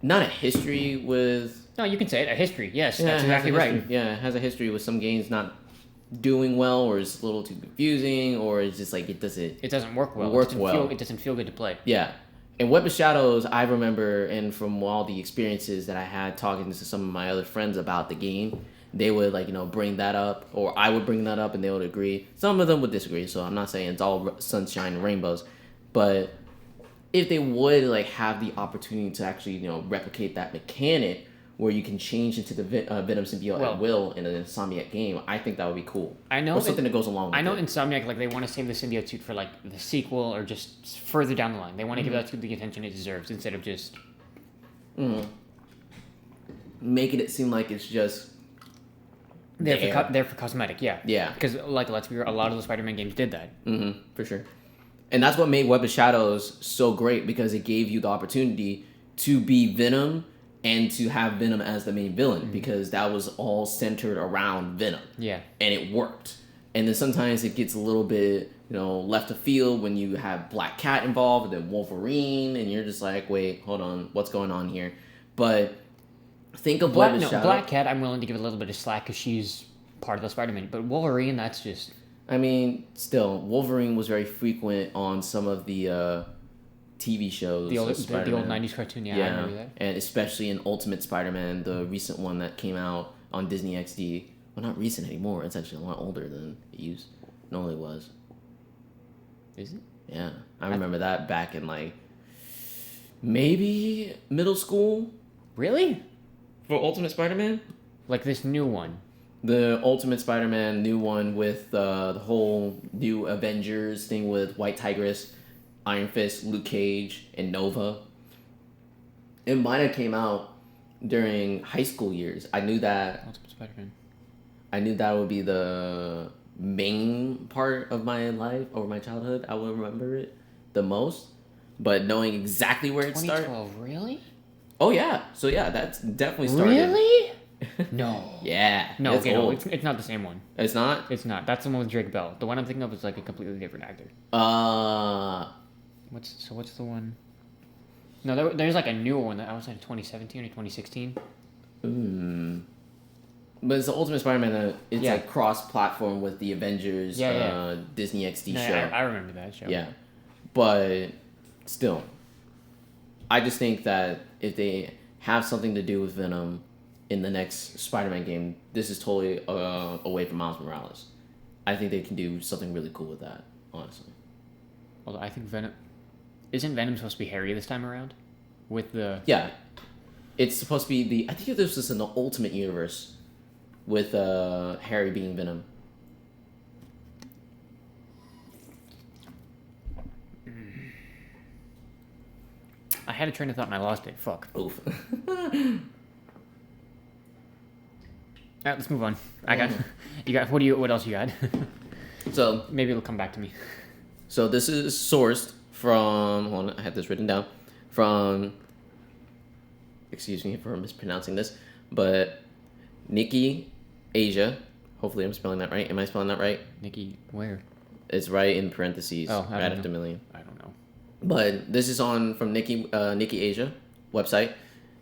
not a history with. No, you can say it. A history. Yes, that's exactly right. Yeah, it has a history with some games not doing well, or it's a little too confusing, or it's just like it doesn't work well. It doesn't feel good to play. Yeah. And Web of Shadows, I remember, and from all the experiences that I had talking to some of my other friends about the game, they would bring that up, or I would bring that up, and they would agree. Some of them would disagree, so I'm not saying it's all sunshine and rainbows, but if they would have the opportunity to actually replicate that mechanic where you can change into the Venom symbiote at will in an Insomniac game, I think that would be cool. I know. Or something that goes along with it. I know Insomniac, they want to save the symbiote suit for, the sequel or just further down the line. They want to give that suit the attention it deserves instead of just... Making it seem like it's just They're for cosmetic, yeah. Yeah. Because, like, let's be real, a lot of the Spider-Man games did that. Mm-hmm, for sure. And that's what made Web of Shadows so great, because it gave you the opportunity to be Venom and to have Venom as the main villain, because that was all centered around Venom. Yeah. And it worked. And then sometimes it gets a little bit, left of field when you have Black Cat involved and then Wolverine, and you're just like, wait, hold on, what's going on here? But think of Black Cat, I'm willing to give a little bit of slack because she's part of the Spider-Man. But Wolverine, that's just... I mean, still, Wolverine was very frequent on some of the TV shows. The old 90s cartoon, yeah, I remember that. And especially in Ultimate Spider-Man, the recent one that came out on Disney XD. Well, not recent anymore. It's actually a lot older than it normally was. Is it? Yeah. I remember that back in, maybe middle school. Really? For Ultimate Spider-Man? Like this new one. The Ultimate Spider-Man new one with the whole new Avengers thing with White Tigress, Iron Fist, Luke Cage, and Nova. It might have came out during high school years. I knew that. Ultimate Spider-Man. I knew that would be the main part of my life or my childhood. I would remember it the most. But knowing exactly where it started. 2012, really? Oh, yeah. So, yeah, that's definitely started. Really? No. Yeah. No, okay, no, it's not the same one. It's not? It's not. That's the one with Drake Bell. The one I'm thinking of is like a completely different actor. What's the one? No, there's like a newer one that I was like 2017 or 2016. But it's the Ultimate Spider-Man that it's like cross-platform with the Avengers Disney XD show. I remember that show. Yeah. But still, I just think that if they have something to do with Venom in the next Spider-Man game, this is totally away from Miles Morales. I think they can do something really cool with that, honestly. Although I think Venom... Isn't Venom supposed to be Harry this time around? With the... Yeah. It's supposed to be I think this is in the Ultimate Universe with Harry being Venom. I had a train of thought and I lost it. Fuck. Oof. Alright, let's move on. What else you got? So maybe it'll come back to me. So this is sourced from, hold on, I had this written down, from, excuse me for mispronouncing this, but Nikki Asia, hopefully I'm spelling that right. Am I spelling that right? Nikki, where? It's right in parentheses, right after million. I don't know. But this is from Nikki Asia website.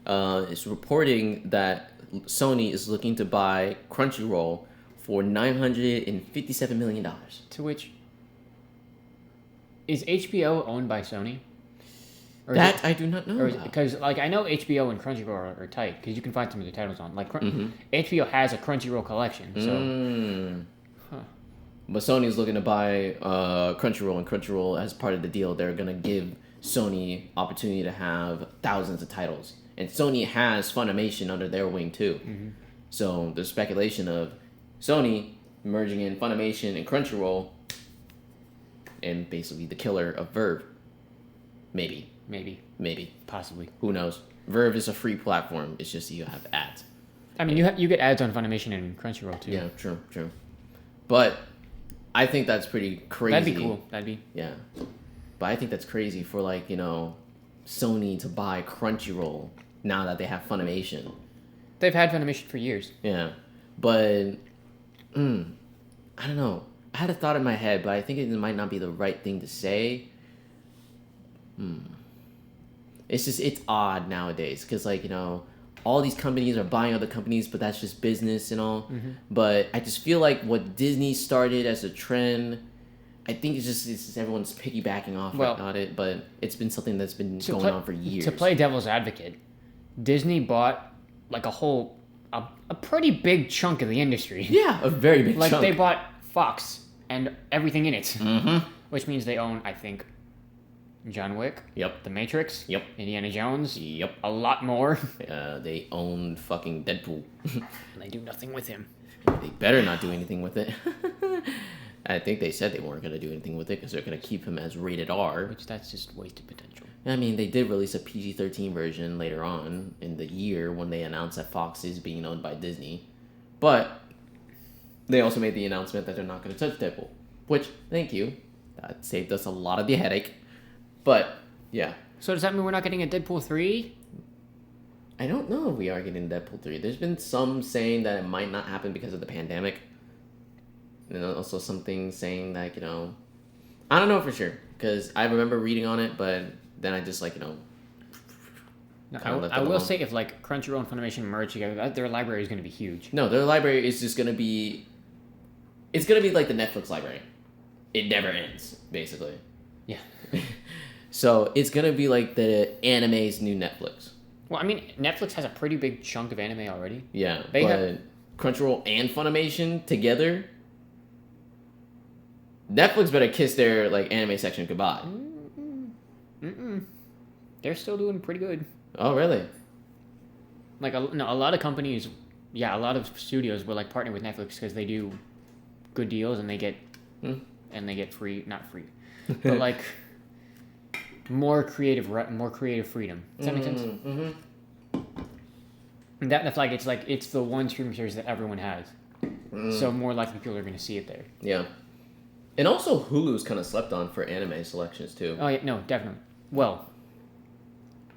It's reporting that Sony is looking to buy Crunchyroll for $957 million. To which, is HBO owned by Sony? That I do not know. Because I know HBO and Crunchyroll are tight because you can find some of the titles on. HBO has a Crunchyroll collection. So, But Sony is looking to buy Crunchyroll, and Crunchyroll, as part of the deal, they're gonna give Sony opportunity to have thousands of titles. And Sony has Funimation under their wing too. So there's speculation of Sony merging in Funimation and Crunchyroll, and basically the killer of Verve. Maybe. Possibly. Who knows? Verve is a free platform. It's just you have ads. I mean, you get ads on Funimation and Crunchyroll too. Yeah, true. But I think that's pretty crazy. That'd be cool. Yeah. But I think that's crazy for Sony to buy Crunchyroll now that they have Funimation. They've had Funimation for years. Yeah. But I don't know. I had a thought in my head, but I think it might not be the right thing to say. It's odd nowadays because all these companies are buying other companies, but that's just business and all. But I just feel like what Disney started as a trend, I think it's just everyone's piggybacking off on it, but it's been something that's been going on for years. To play devil's advocate, Disney bought a pretty big chunk of the industry. Yeah, a very big chunk. They bought Fox and everything in it. Which means they own, I think, John Wick. Yep. The Matrix. Yep. Indiana Jones. Yep. A lot more. They own fucking Deadpool. And they do nothing with him. They better not do anything with it. I think they said they weren't going to do anything with it because they're going to keep him as rated R. Which that's just wasted potential. I mean, they did release a PG-13 version later on in the year when they announced that Fox is being owned by Disney. But they also made the announcement that they're not going to touch Deadpool, which, thank you. That saved us a lot of the headache. But, yeah. So does that mean we're not getting a Deadpool 3? I don't know if we are getting Deadpool 3. There's been some saying that it might not happen because of the pandemic. And also some things saying that, I don't know for sure. Because I remember reading on it, but then I just, No, I will say if, Crunchyroll and Funimation merge together, their library is going to be huge. No, their library is just going to be... It's going to be like the Netflix library. It never ends, basically. Yeah. So it's going to be like the anime's new Netflix. Well, I mean, Netflix has a pretty big chunk of anime already. Yeah, but Crunchyroll and Funimation together... Netflix better kiss their anime section goodbye. They're still doing pretty good. Oh, really? A lot of companies, a lot of studios will partner with Netflix because they do good deals and they get free, not free, but more creative freedom. Does that make sense? Mm-hmm. And that's it's the one streaming service that everyone has, so more likely people are going to see it there. Yeah. And also Hulu's kind of slept on for anime selections too. Oh yeah, no, definitely. Well,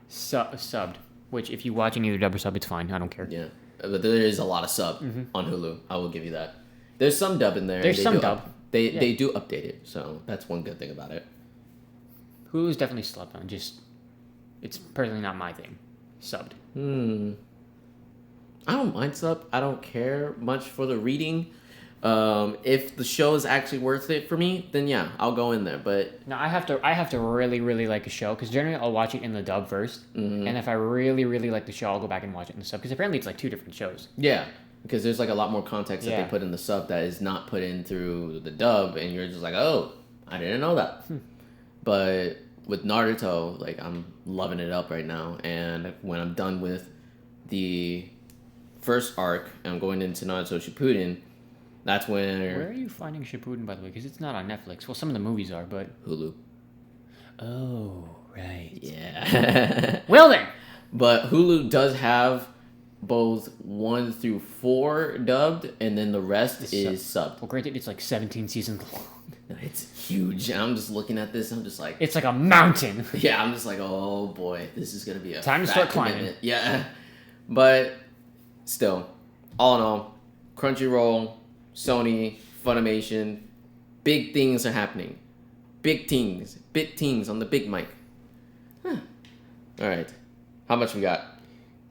subbed, which if you watch any either dub or sub, it's fine. I don't care. Yeah, but there is a lot of sub on Hulu. I will give you that. There's some dub in there. There's some dub. They do update it, so that's one good thing about it. Hulu's definitely slept on. Just it's personally not my thing. Subbed. I don't mind sub. I don't care much for the reading. If the show is actually worth it for me, then yeah, I'll go in there. But no, I have to really, really like a show because generally I'll watch it in the dub first, and if I really, really like the show, I'll go back and watch it in the sub because apparently it's two different shows. Yeah, because there's a lot more context that they put in the sub that is not put in through the dub, and you're just oh, I didn't know that. But with Naruto, I'm loving it up right now, and when I'm done with the first arc, and I'm going into Naruto Shippuden. That's when... Where are you finding Shippuden, by the way? Because it's not on Netflix. Well, some of the movies are, but... Hulu. Oh, right. Yeah. Well, then! But Hulu does have both 1 through 4 dubbed, and then the rest is subbed. Well, granted, it's 17 seasons long. It's huge. I'm just looking at this, I'm just It's like a mountain. Yeah, I'm just oh boy, this is going to be a time to start climbing. Yeah. But still, all in all, Crunchyroll... Sony, Funimation, big things are happening. Big things on the big mic. All right. How much we got?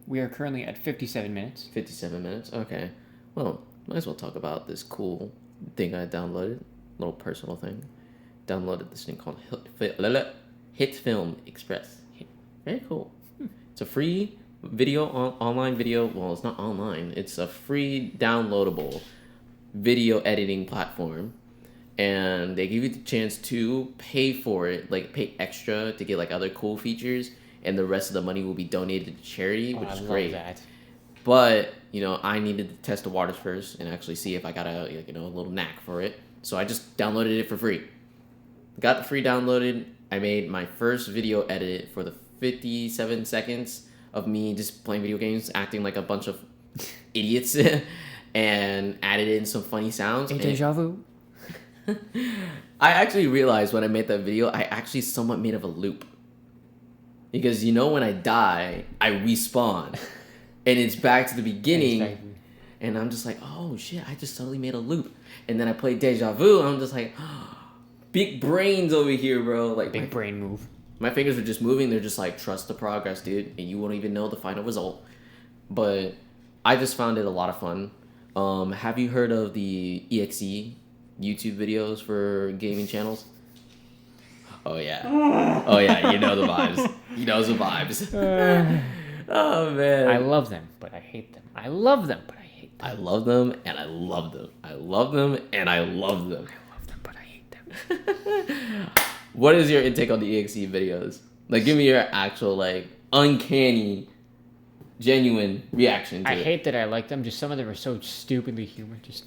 We are currently at 57 minutes. 57 minutes? Okay. Well, might as well talk about this cool thing I downloaded. Little personal thing. Downloaded this thing called Hit Film Express. Very cool. It's a free online video. Well, it's not online. It's a free downloadable video editing platform, and they give you the chance to pay for it, pay extra to get other cool features, and the rest of the money will be donated to charity, which is great. That. But I needed to test the waters first and actually see if I got a little knack for it, so I just downloaded it for free. Got the free downloaded. I made my first video edit for the 57 seconds of me just playing video games, acting like a bunch of idiots. And added in some funny sounds. Deja vu. I actually realized when I made that video, I actually somewhat made of a loop. Because when I die, I respawn. And it's back to the beginning. And I'm just oh shit, I just totally made a loop. And then I played Deja Vu, and I'm just big brains over here, bro. Big brain move. My fingers are just moving, they're just trust the progress, dude. And you won't even know the final result. But I just found it a lot of fun. Have you heard of the EXE YouTube videos for gaming channels? Oh yeah. Oh yeah, you know the vibes. He knows the vibes. Oh man. I love them, but I hate them. I love them, but I hate them. I love them and I love them. I love them and I love them. I love them, but I hate them. What is your intake on the EXE videos? Give me your actual uncanny genuine reaction to I it. hate that I like them. Just some of them are so stupidly humorous. Just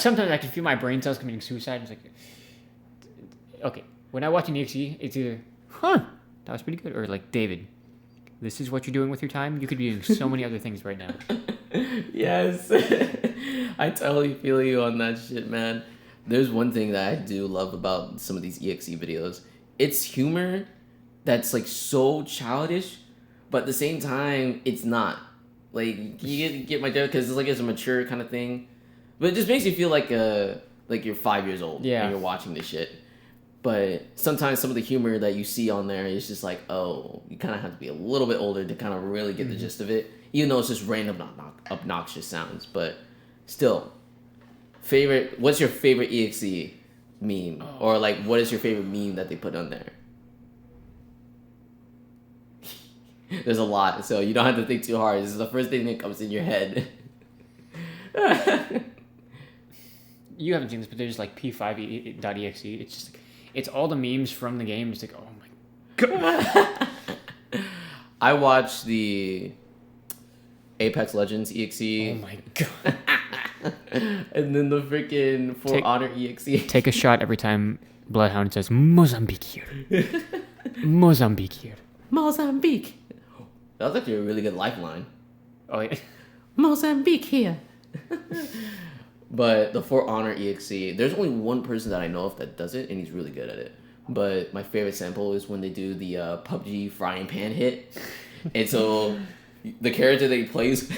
sometimes I can feel my brain cells committing suicide. It's okay. When I watch an EXE, it's either that was pretty good, or David, this is what you're doing with your time. You could be doing so many other things right now. Yes. I totally feel you on that shit, man. There's one thing that I do love about some of these EXE videos. It's humor that's like so childish, but at the same time, it's not. Like you get my joke because it's a mature kind of thing, but it just makes you feel like you're 5 years old when you're watching this shit. But sometimes some of the humor that you see on there is just like, oh, you kind of have to be a little bit older to kind of really get the gist of it, even though it's just random obnoxious sounds. But still, what's your favorite EXE meme? Or like, what is your favorite meme that they put on there? There's a lot, so you don't have to think too hard. This is the first thing that comes in your head. You haven't seen this, but there's like P5.exe. It's just it's all the memes from the game. It's like, oh my god. I watched the Apex Legends EXE. Oh my god. And then the freaking For Honor EXE. Take a shot every time Bloodhound says Mozambique here. Mozambique here. Mozambique. That was actually a really good lifeline. Oh yeah. Mozambique here. But the For Honor EXE, there's only one person that I know of that does it, and he's really good at it. But my favorite sample is when they do the PUBG frying pan hit. And so the character that he plays,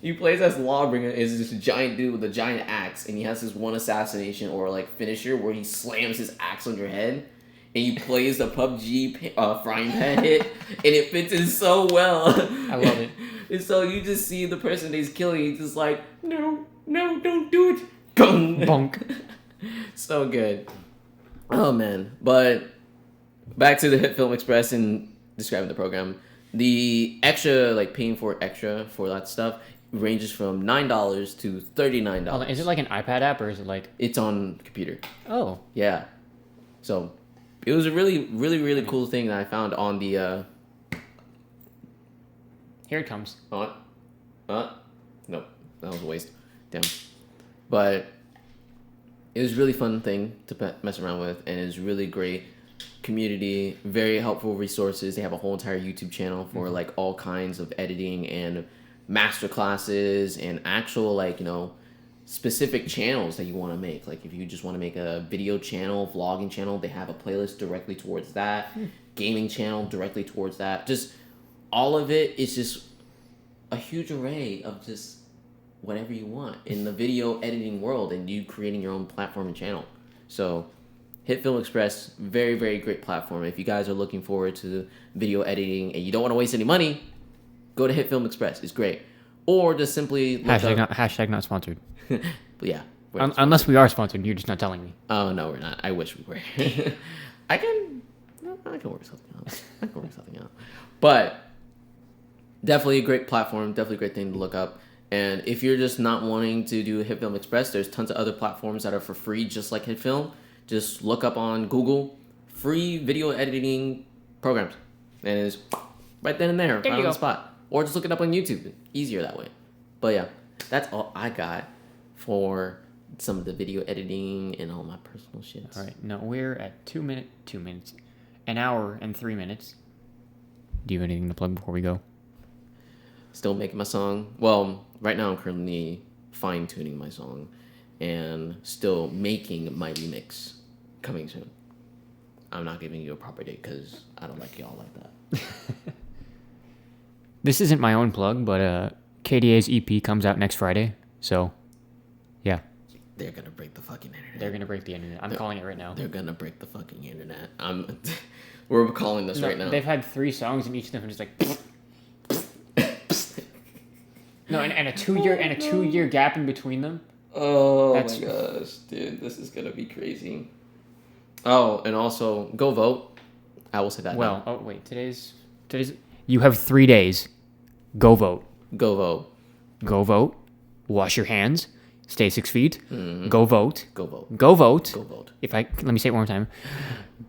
he plays as Lawbringer, is this giant dude with a giant axe, and he has this one assassination or like finisher where he slams his axe on your head. And he plays the PUBG frying pan hit, and it fits in so well. I love it. And so you just see the person that he's killing, he's just like, no, don't do it. Gung. Bonk. So good. Oh, man. But back to the Hit Film Express and describing the program. The extra, like paying for extra for that stuff, ranges from $9 to $39. Is it like an iPad app or is it like... It's on the computer. Oh. Yeah. So it was a really, really, really cool thing that I found on the... Here it comes. Nope. That was a waste. Damn. But it was a really fun thing to mess around with, and it's really great community, very helpful resources. They have a whole entire YouTube channel for like all kinds of editing and master classes and actual like, you know, specific channels that you want to make. Like if you just want to make a video channel, vlogging channel, they have a playlist directly towards that. Gaming channel directly towards that. Just all of it is just a huge array of just whatever you want in the video editing world and you creating your own platform and channel. So Hit Film Express, very, very great platform. If you guys are looking forward to video editing and you don't want to waste any money, go to Hit Film Express. It's great. Or just simply... Hashtag not sponsored. But yeah. Unless we are sponsored, you're just not telling me. Oh, no, we're not. I wish we were. I can work something out. But... definitely a great platform, definitely a great thing to look up. And if you're just not wanting to do Hit Film Express, there's tons of other platforms that are for free, just like Hit Film. Just look up on Google, free video editing programs. And it's right then and there on the spot. Or just look it up on YouTube. Easier that way. But yeah, that's all I got for some of the video editing and all my personal shit. All right, now we're at 2 minutes, an hour and 3 minutes. Do you have anything to plug before we go? Still making my song. Well, right now I'm currently fine-tuning my song and still making my remix coming soon. I'm not giving you a proper date because I don't like y'all like that. This isn't my own plug, but KDA's EP comes out next Friday. So, yeah. They're going to break the fucking internet. They're going to break the internet. I'm calling it right now. They're going to break the fucking internet. We're calling this right now. They've had 3 songs and each of them is just like... No, and a 2-year gap in between them. Oh my gosh, dude, this is gonna be crazy. Oh, and also go vote. I will say that. Well, now. Oh wait, today's. You have 3 days. Go vote. Go vote. Go vote. Wash your hands. Stay 6 feet. Mm-hmm. Go vote. Go vote. Go vote. Go vote. Let me say it one more time.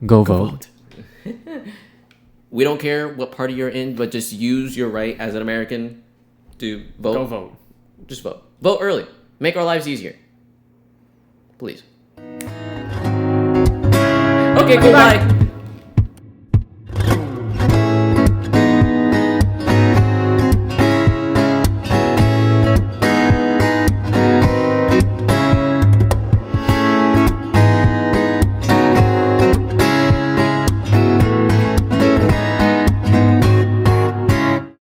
Go vote. We don't care what party you're in, but just use your right as an American to vote. Go vote. Just vote. Vote early. Make our lives easier. Please. Okay, goodbye.